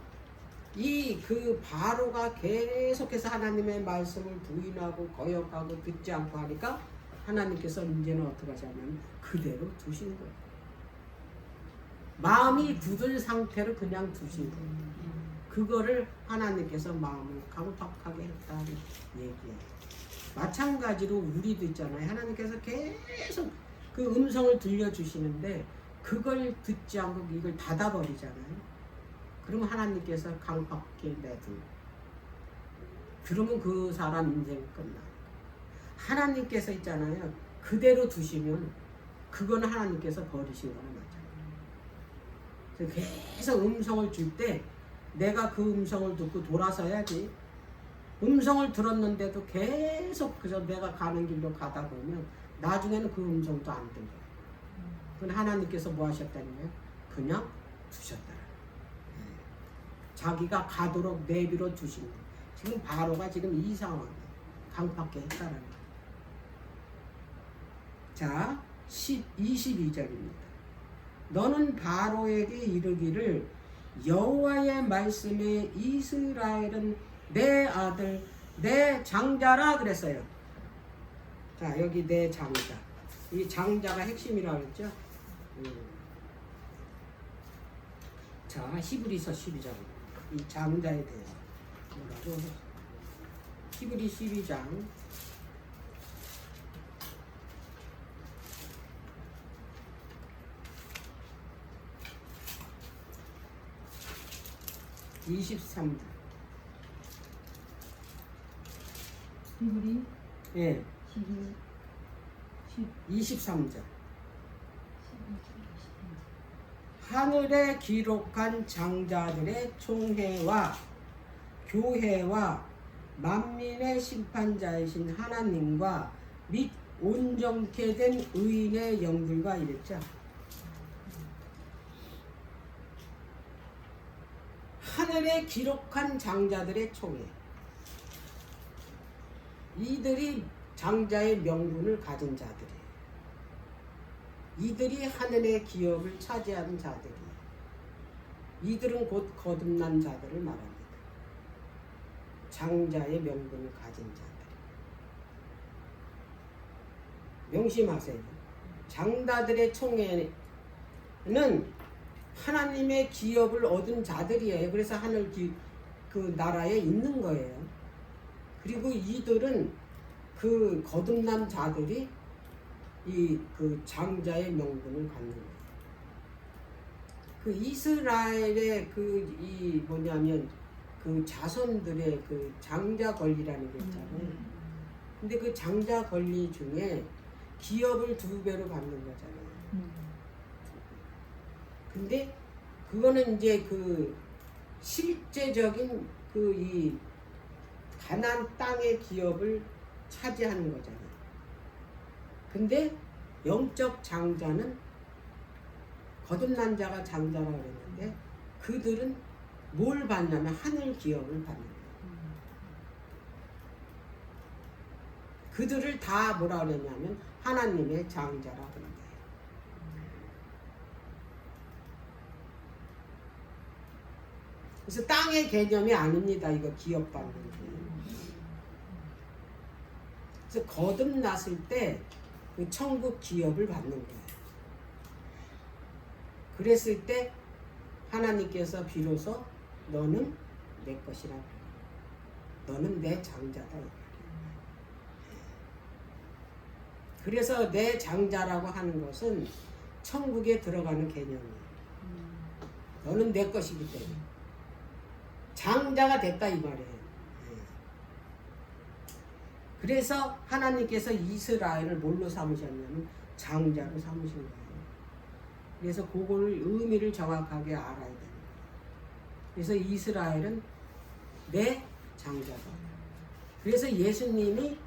이 그 바로가 계속해서 하나님의 말씀을 부인하고 거역하고 듣지 않고 하니까 하나님께서 이제는 어떻게 하냐면 그대로 두신 거예요. 마음이 굳은 상태로 그냥 두신 거예요. 그거를 하나님께서 마음을 강팍하게 했다는 얘기예요. 마찬가지로 우리도 있잖아요. 하나님께서 계속 그 음성을 들려주시는데 그걸 듣지 않고 이걸 닫아버리잖아요. 그러면 하나님께서 강팍하게 내두. 그러면 그 사람 인생 끝나. 하나님께서 있잖아요. 그대로 두시면 그거는 하나님께서 버리신 거나 마찬가지예요. 계속 음성을 줄 때 내가 그 음성을 듣고 돌아서야지. 음성을 들었는데도 계속 그저 내가 가는 길로 가다 보면 나중에는 그 음성도 안 들려요. 그건 하나님께서 뭐 하셨다는 거예요? 그냥 두셨다. 자기가 가도록 내비로 두신 거예요. 지금 바로가 지금 이 상황에 강팍게 했다는 거예요. 자, 22절입니다. 너는 바로에게 이르기를 여호와의 말씀에 이스라엘은 내 아들 내 장자라 그랬어요. 자, 여기 내 장자. 이 장자가 핵심이라고 했죠. 자, 히브리서 12장 이 장자에 대해서 뭐라고 히브리 12장 23절. 히브리 예, 12, 23절. 하늘에 기록한 장자들의 총회와 교회와 만민의 심판자이신 하나님과 및 온전케 된 의인의 영들과 이랬죠. 하늘에 기록한 장자들의 총회. 이들이 장자의 명분을 가진 자들이에요. 이들이 하늘의 기업을 차지하는 자들이에요. 이들은 곧 거듭난 자들을 말합니다. 장자의 명분을 가진 자들. 명심하세요. 장자들의 총회는 하나님의 기업을 얻은 자들이에요. 그래서 하늘 그 나라에 있는 거예요. 그리고 이들은 그 거듭난 자들이 그 장자의 명분을 갖는 거예요. 그 이스라엘의 뭐냐면 그 자손들의 그 장자 권리라는 게 있잖아요. 근데 그 장자 권리 중에 기업을 2배로 받는 거잖아요. 근데 그거는 이제 그 실제적인 이 가나안 땅의 기업을 차지하는 거잖아요. 근데 영적 장자는 거듭난 자가 장자라고 그랬는데 그들은 뭘 받냐면 하늘 기업을 받는 거예요. 그들을 다 뭐라 그랬냐면 하나님의 장자라고 그런 거예요. 그래서 땅의 개념이 아닙니다. 이거 기업 받는 게. 그래서 거듭났을 때 그 천국 기업을 받는 거예요. 그랬을 때 하나님께서 비로소 너는 내 것이라, 너는 내 장자다. 그래서 내 장자라고 하는 것은 천국에 들어가는 개념이에요. 너는 내 것이기 때문에 장자가 됐다 이 말이에요. 그래서 하나님께서 이스라엘을 뭘로 삼으셨냐면 장자로 삼으신 거예요. 그래서 그거를 의미를 정확하게 알아야 돼요. 그래서 이스라엘은 내 장자다. 그래서 예수님이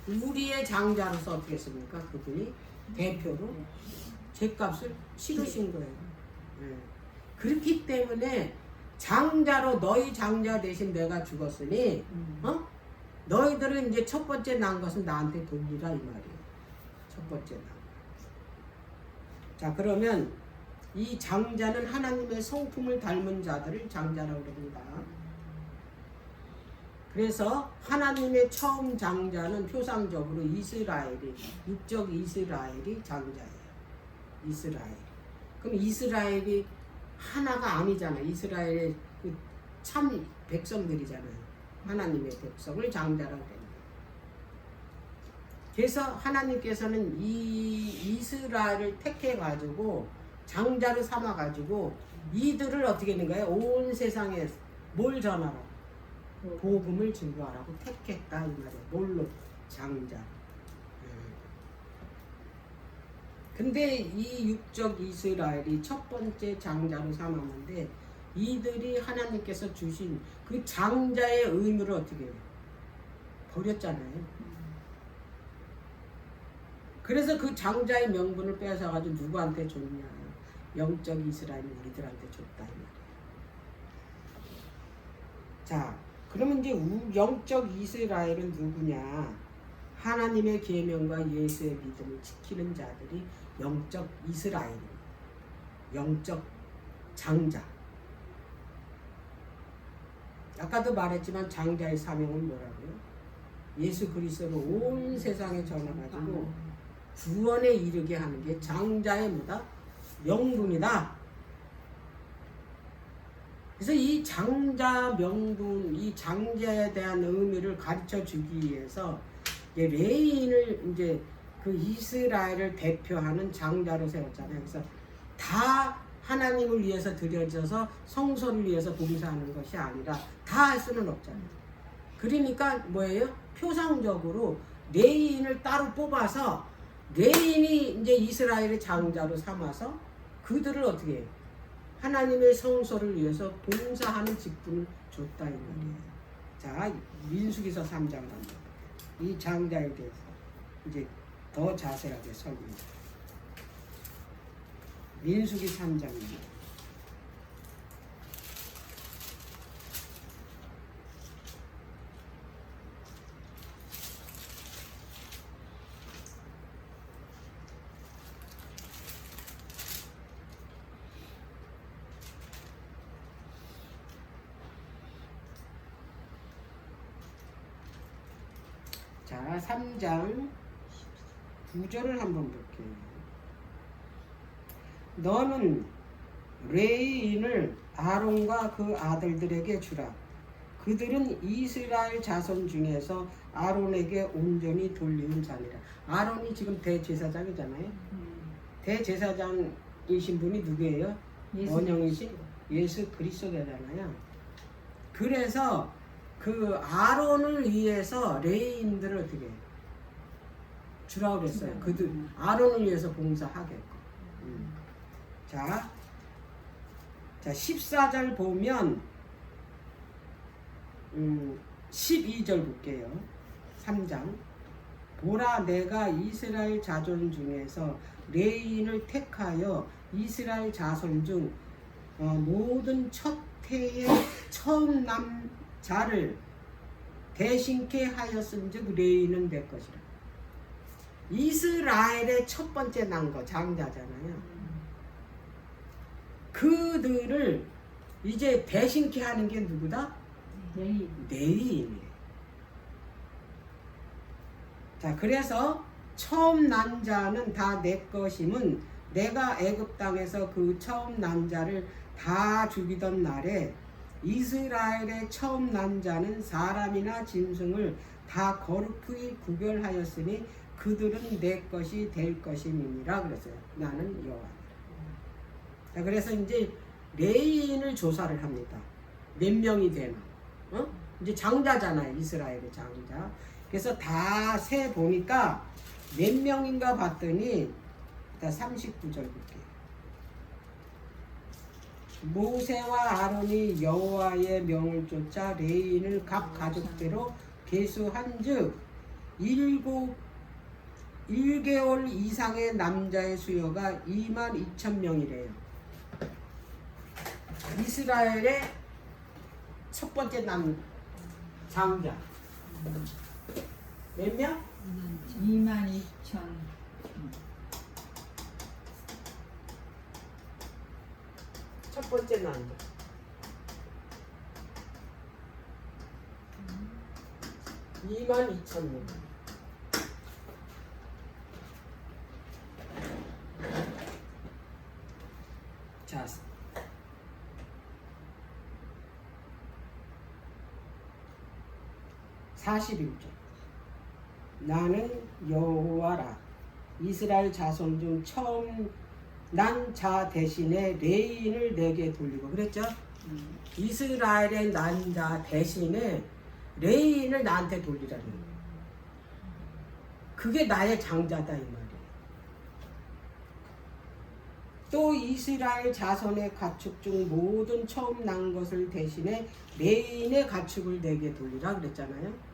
우리의 장자로서 어떻게 했습니까? 그분이 대표로 죗값을 치르신 거예요. 그렇기 때문에 장자로 너희 장자 대신 내가 죽었으니 너희들은 이제 첫 번째 난 것은 나한테 돌리라 이 말이에요. 첫 번째 난. 자, 그러면 이 장자는 하나님의 성품을 닮은 자들을 장자라고 그럽니다. 그래서 하나님의 처음 장자는 표상적으로 이스라엘이, 육적 이스라엘이 장자예요. 이스라엘. 그럼 이스라엘이 하나가 아니잖아요. 이스라엘의 그 참 백성들이잖아요. 하나님의 백성을 장자라고 합니다. 그래서 하나님께서는 이 이스라엘을 택해가지고 장자로 삼아가지고 이들을 어떻게 했는가요? 온 세상에 뭘 전하라? 복음을 증거하라고 택했다 이 말이에요. 뭘로? 장자. 근데 이 육적 이스라엘이 첫 번째 장자로 삼았는데 이들이 하나님께서 주신 그 장자의 의무를 어떻게 해요? 버렸잖아요. 그래서 그 장자의 명분을 뺏어가지고 누구한테 줬냐? 영적 이스라엘이 우리들한테 줬다 이 말이에요. 자, 그러면 이제 영적 이스라엘은 누구냐? 하나님의 계명과 예수의 믿음을 지키는 자들이 영적 이스라엘입니다. 영적 장자. 아까도 말했지만 장자의 사명은 뭐라고요? 예수 그리스도를 온 세상에 전해가지고 구원에 이르게 하는 게 장자의 뭐다? 명분이다. 그래서 이 장자 명분, 이 장자에 대한 의미를 가르쳐 주기 위해서 이제 레인을 이제 그 이스라엘을 대표하는 장자로 세웠잖아요. 그래서 다 하나님을 위해서 드려져서 성소를 위해서 봉사하는 것이 아니라 다 할 수는 없잖아요. 그러니까 뭐예요? 표상적으로 레인을 따로 뽑아서 레인이 이제 이스라엘의 장자로 삼아서 그들을 어떻게 해요? 하나님의 성소를 위해서 봉사하는 직분을 줬다 이 말이에요. 자, 민수기서 3장 갑니다. 이 장자에 대해서 이제 더 자세하게 설명해. 민수기 3장입니다. 자, 3장 9절을 한번 볼게요. 너는 레위인을 아론과 그 아들들에게 주라. 그들은 이스라엘 자손 중에서 아론에게 온전히 돌리는 자니라. 아론이 지금 대제사장이잖아요. 대제사장이신 분이 누구예요? 원형이신 예수 그리스도잖아요. 그래서 그 아론을 위해서 레위인들을 어떻게 주라고 그랬어요. 그들 아론을 위해서 봉사하게끔. 자 14절 보면 12절 볼게요. 3장. 보라, 내가 이스라엘 자손 중에서 레위인을 택하여 이스라엘 자손 중 모든 첫 해의 처음 남 자를 대신케 하였은즉 레위인은 될 것이라. 이스라엘의 첫 번째 난 거 장자잖아요. 그들을 이제 대신케 하는 게 누구다? 레위인이에요. 자, 그래서 처음 난 자는 다 내 것임은 내가 애굽 땅에서 그 처음 난 자를 다 죽이던 날에 이스라엘의 처음 난 자는 사람이나 짐승을 다 거룩히 구별하였으니 그들은 내 것이 될 것임이니라 그랬어요. 나는 여호와. 자, 그래서 이제 레위인을 조사를 합니다. 몇 명이 되나? 이제 장자잖아요. 이스라엘의 장자. 그래서 다 세 보니까 몇 명인가 봤더니 39절 볼게요. 모세와 아론이 여호와의 명을 쫓아 레위인을 각 가족대로 계수한즉 1개월 이상의 남자의 수요가 22,000명이래요. 이스라엘의 첫 번째 장자 몇 명? 22,000. 첫 번째 남자 22,000명. 자, 41절. 나는 여호와라. 이스라엘 자손 중 처음 난 자 대신에 레위인을 내게 돌리고 그랬죠? 이스라엘의 난 자 대신에 레위인을 나한테 돌리라는 거예요. 그게 나의 장자다 이 말이에요. 또 이스라엘 자손의 가축 중 모든 처음 난 것을 대신에 레위인의 가축을 내게 돌리라 그랬잖아요.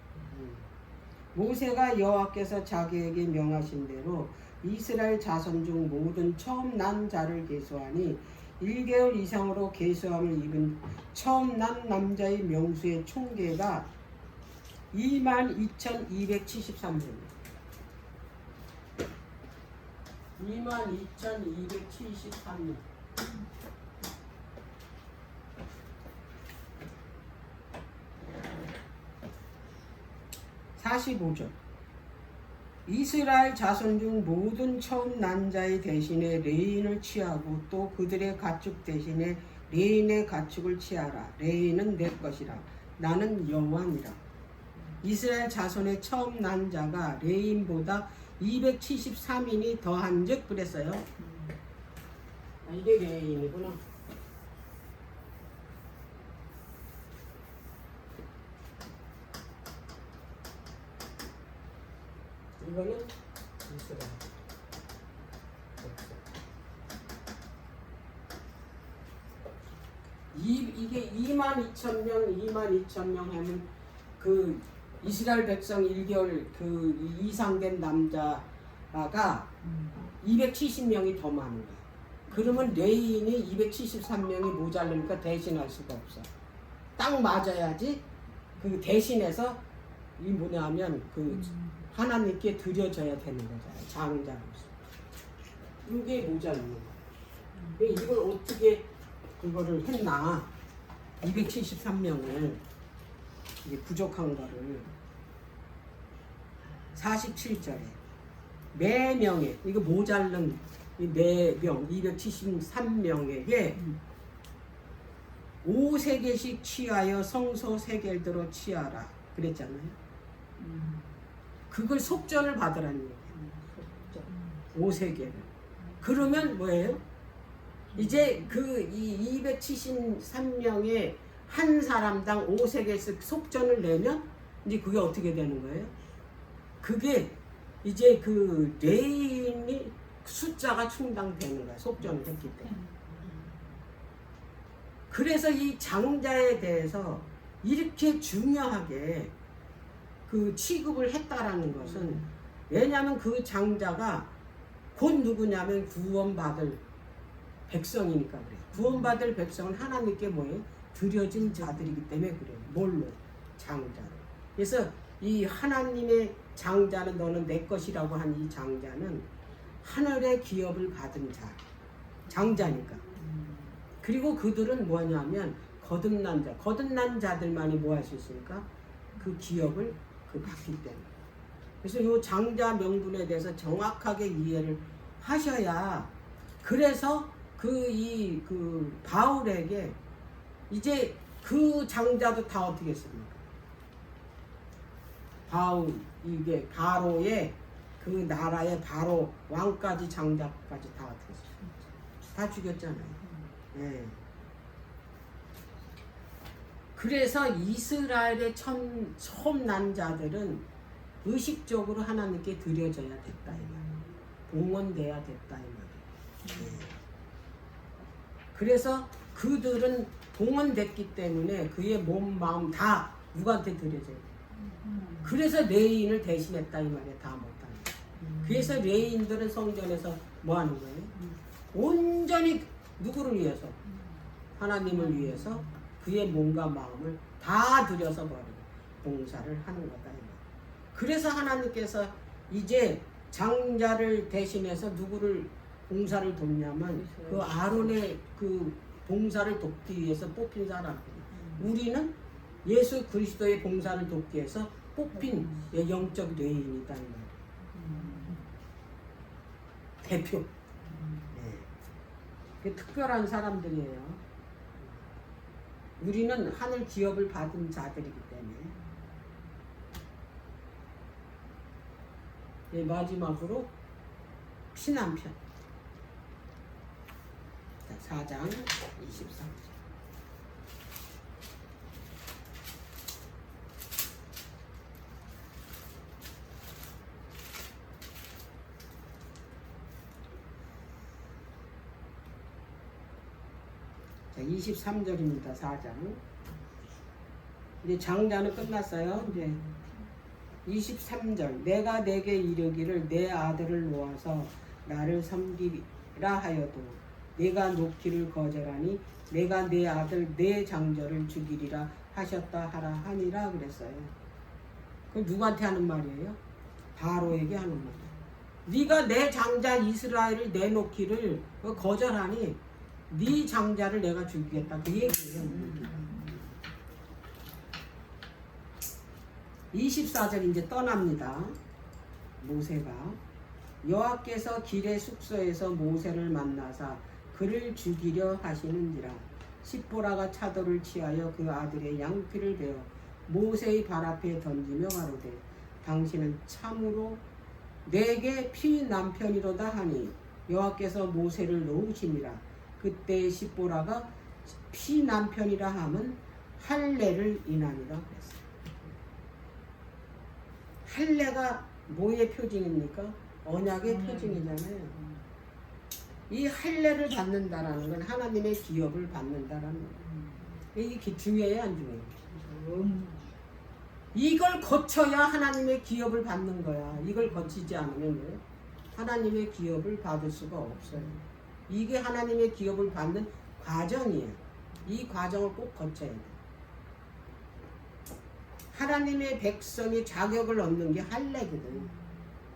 모세가 여호와께서 자기에게 명하신 대로 이스라엘 자손 중 모든 처음 난 자를 계수하니 1개월 이상으로 계수함을 입은 처음 난 남자의 명수의 총계가 22,273명입니다. 22,273명. (45절) 이스라엘 자손 중 모든 처음 난 자의 대신에 레위인을 취하고 또 그들의 가축 대신에 레인의 가축을 취하라. 레인은 내 것이라. 나는 여호와니라. 이스라엘 자손의 처음 난 자가 레인보다 273인이 더한즉 그랬어요. 이게 레인이구나. 이거는 이스라엘. 이게 22,000명 하면 그 이스라엘 백성 1개월 그 이상 된 남자가 270명이 더 많은 거야. 그러면 레인이 273명이 모자르니까 대신할 수가 없어. 딱 맞아야지 그 대신해서 이 뭐냐면 그 하나님께 드려져야 되는 거잖아요. 장자로서. 이게 모자르는 거야. 근데 이걸 어떻게 그거를 했나? 273명을 이게 부족한 거를 47절에 매명에 이거 모자른 이 매명 273명에게 5세겔씩 취하여 성소 세겔대로 취하라 그랬잖아요. 그걸 속전을 받으라는 얘기예요. 5세겔을. 그러면 뭐예요? 이제 그 이 273명의 한 사람당 5세겔씩 속전을 내면 이제 그게 어떻게 되는 거예요? 그게 이제 그 레인이 숫자가 충당되는 거야. 속전을 했기 때문에. 그래서 이 장자에 대해서 이렇게 중요하게 그 취급을 했다라는 것은 왜냐하면 그 장자가 곧 누구냐면 구원받을 백성이니까 그래요. 구원받을 백성은 하나님께 뭐예요? 드려진 자들이기 때문에 그래요. 뭘로? 장자로. 그래서 이 하나님의 장자는 너는 내 것이라고 한 이 장자는 하늘의 기업을 받은 자, 장자니까. 그리고 그들은 뭐냐면 거듭난 자, 거듭난 자들만이 뭐 할 수 있습니까? 그 기업을 받기 때문에. 그래서 이 장자 명분에 대해서 정확하게 이해를 하셔야 그래서 그 바울에게 이제 그 장자도 다 어떻게 했습니까? 바울 이게 바로의 그 나라의 바로 왕까지 장자까지 다 어떻게 했어요? 다 죽였잖아요. 네. 그래서 이스라엘의 처음 난 자들은 의식적으로 하나님께 드려져야 됐다 이 말이에요. 봉헌돼야 됐다 이 말이에요. 네. 그래서 그들은 봉헌됐기 때문에 그의 몸, 마음 다 누구한테 드려져요. 그래서 레인을 대신했다 이 말이에요. 다 못하는. 그래서 레인들은 성전에서 뭐 하는 거예요? 온전히 누구를 위해서? 하나님을 위해서 그의 몸과 마음을 다 들여서 버리고 봉사를 하는 거다 이 말이에요. 그래서 하나님께서 이제 장자를 대신해서 누구를 봉사를 돕냐면 그 아론의 그 봉사를 돕기 위해서 뽑힌 사람. 우리는 예수 그리스도의 봉사를 돕기 위해서 뽑힌 영적 레인이다 이 말이에요. 대표. 네. 그 특별한 사람들이에요. 우리는 하늘 기업을 받은 자들이기 때문에. 네, 마지막으로 피난편. 4장 23절. 자, 23절입니다. 4장. 이제 장자는 끝났어요. 이제 23절. 내가 내게 이르기를 내 아들을 놓아서 나를 섬기라 하여도 내가 놓기를 거절하니 내가 내 아들 내 장자를 죽이리라 하셨다 하라 하니라 그랬어요. 그 누구한테 하는 말이에요? 바로에게 하는 말이에요. 네가 내 장자 이스라엘을 내놓기를 거절하니 네 장자를 내가 죽이겠다 그 얘기예요. 24절 이제 떠납니다. 모세가 여호와께서 길의 숙소에서 모세를 만나사 그를 죽이려 하시는지라 십보라가 차도를 취하여 그 아들의 양피를 베어 모세의 발 앞에 던지며 가로되 당신은 참으로 내게 피 남편이로다 하니 여호와께서 모세를 놓으시니라. 그때 십보라가 피 남편이라 함은 할례를 인하니라 그랬어요. 할례가 뭐의 표징입니까? 언약의 표징이잖아요. 이 할례를 받는다라는 건 하나님의 기업을 받는다라는 거예요. 이게 중요해요, 안 중요해요? 이걸 거쳐야 하나님의 기업을 받는 거야. 이걸 거치지 않으면 하나님의 기업을 받을 수가 없어요. 이게 하나님의 기업을 받는 과정이에요. 이 과정을 꼭 거쳐야 돼. 하나님의 백성이 자격을 얻는 게 할례거든.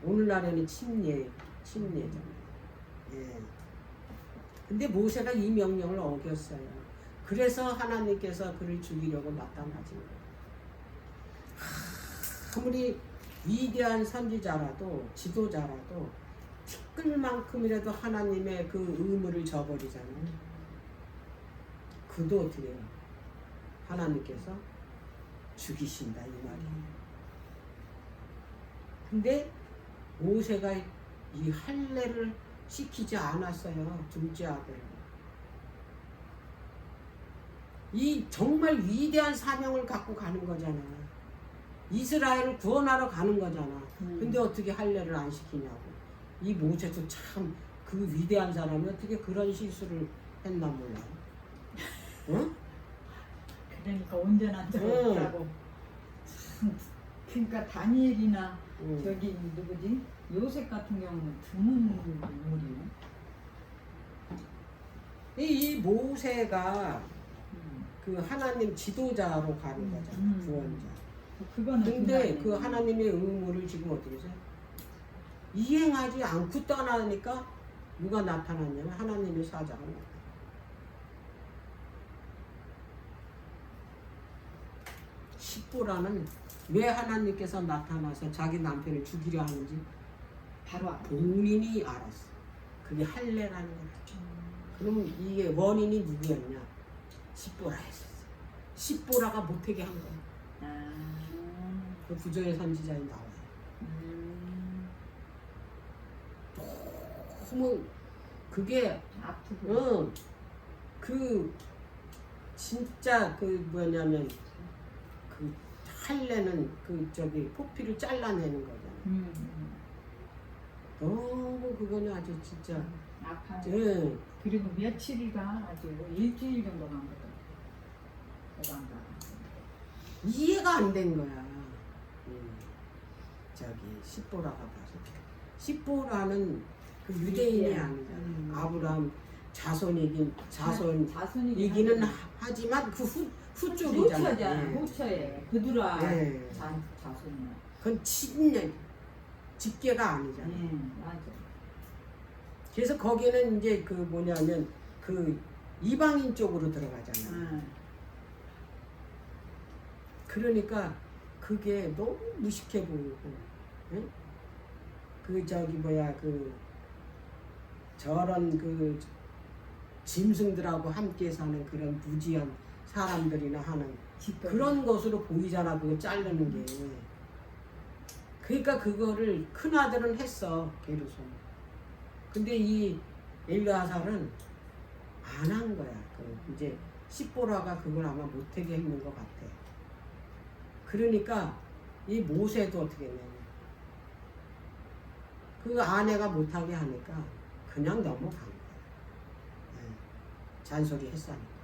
오늘날에는 침례잖아요. 예. 근데 모세가 이 명령을 어겼어요. 그래서 하나님께서 그를 죽이려고 나타나신 거예요. 아무리 위대한 선지자라도 지도자라도 티끌만큼이라도 하나님의 그 의무를 저버리잖아요. 그도 어떻게 해요? 하나님께서 죽이신다 이 말이에요. 근데 모세가 이 할례를 시키지 않았어요. 둘째 아들. 이 정말 위대한 사명을 갖고 가는 거잖아. 이스라엘을 구원하러 가는 거잖아. 근데 어떻게 할례를 안 시키냐고. 이 모세도 참 그 위대한 사람이 어떻게 그런 실수를 했나 몰라. 응? 그러니까 온전한 자라고. 그러니까 다니엘이나 저기 누구지? 요셉 같은 경우는 드문 인물이네. 이 모세가 그 하나님 지도자로 가는 거잖아. 구원자. 그거는 근데 그 하나님의 의무를 지금 어떻게 해서 이행하지 않고 떠나니까 누가 나타났냐면 하나님의 사자가 나타났어요. 십보라는 왜 하나님께서 나타나서 자기 남편을 죽이려 하는지 바로 알아. 본인이 알았어. 그게 할례라는 거야. 그럼 이게 원인이 누구였냐? 십보라였어. 십보라가 못하게 한 거야. 그 구절의 선지자에 나와요. 너무 그게 아프고. 그 진짜 그 뭐냐면 그 할례는 그 저기 포피를 잘라내는 거잖아. 너무 그거는 아주 진짜 아파요. 예. 그리고 며칠이가 아주 일주일 정도 간 거다. 이해가 안 된 거야. 저기 십보라가 봐서 십보라는 그 유대인이 아니잖아. 아브라함 자손이긴 자손이기는 하지만 그 후쪽이잖아. 후처에 그들아 네. 자손이야. 그건 친년 직계가 아니잖아. 맞아. 그래서 거기는 이제 그 뭐냐면 그 이방인 쪽으로 들어가잖아. 그러니까 그게 너무 무식해 보이고, 응? 그 저기 뭐야 그 저런 그 짐승들하고 함께 사는 그런 무지한 사람들이나 하는 그런 것으로 보이잖아. 그거 자르는 게. 그러니까 그거를 큰 아들은 했어 게르손. 근데 이 엘르아살은 안 한 거야. 그 이제 십보라가 그걸 아마 못하게 했는 것 같아. 그러니까 이 모세도 어떻게 했냐면 그 아내가 못하게 하니까 그냥 넘어간 거야. 네. 잔소리 했으니까.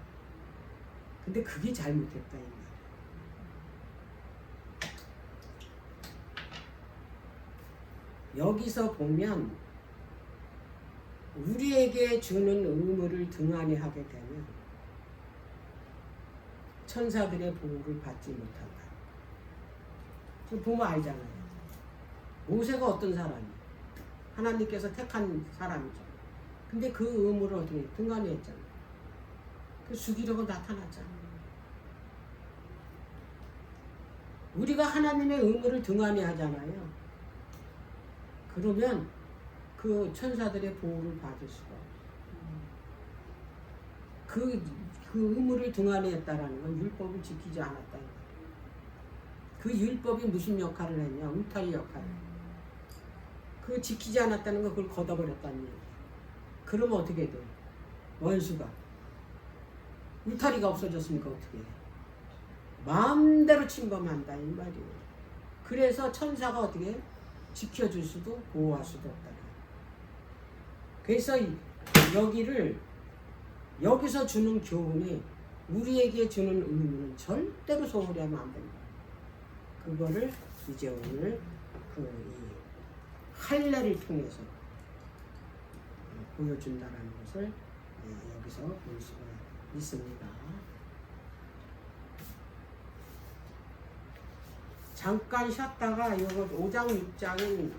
근데 그게 잘못했다 이 말. 여기서 보면 우리에게 주는 의무를 등한히 하게 되면 천사들의 보호를 받지 못한다. 보면 알잖아요. 모세가 어떤 사람이에요? 하나님께서 택한 사람이죠. 근데 그 의무를 어떻게 등한히 했잖아. 그 죽이려고 나타났잖아. 우리가 하나님의 의무를 등한히 하잖아요. 그러면 그 천사들의 보호를 받을 수가 없어요. 그 의무를 등한히 했다라는 건 율법을 지키지 않았다는 거예요. 그 율법이 무슨 역할을 했냐? 울타리 역할을. 그 지키지 않았다는 거 그걸 걷어버렸다는 얘기예요. 그러면 어떻게 돼? 원수가. 울타리가 없어졌으니까 어떻게 해? 마음대로 침범한다 이 말이에요. 그래서 천사가 어떻게 해? 지켜줄 수도 보호할 수도 없다. 그래서 여기서 주는 교훈이 우리에게 주는 의미는 절대로 소홀히 하면 안 된다. 그거를 이제 오늘 이 할례를 통해서 보여준다라는 것을 여기서 볼 수가 있습니다. 잠깐 쉬었다가 이거 5장 6장은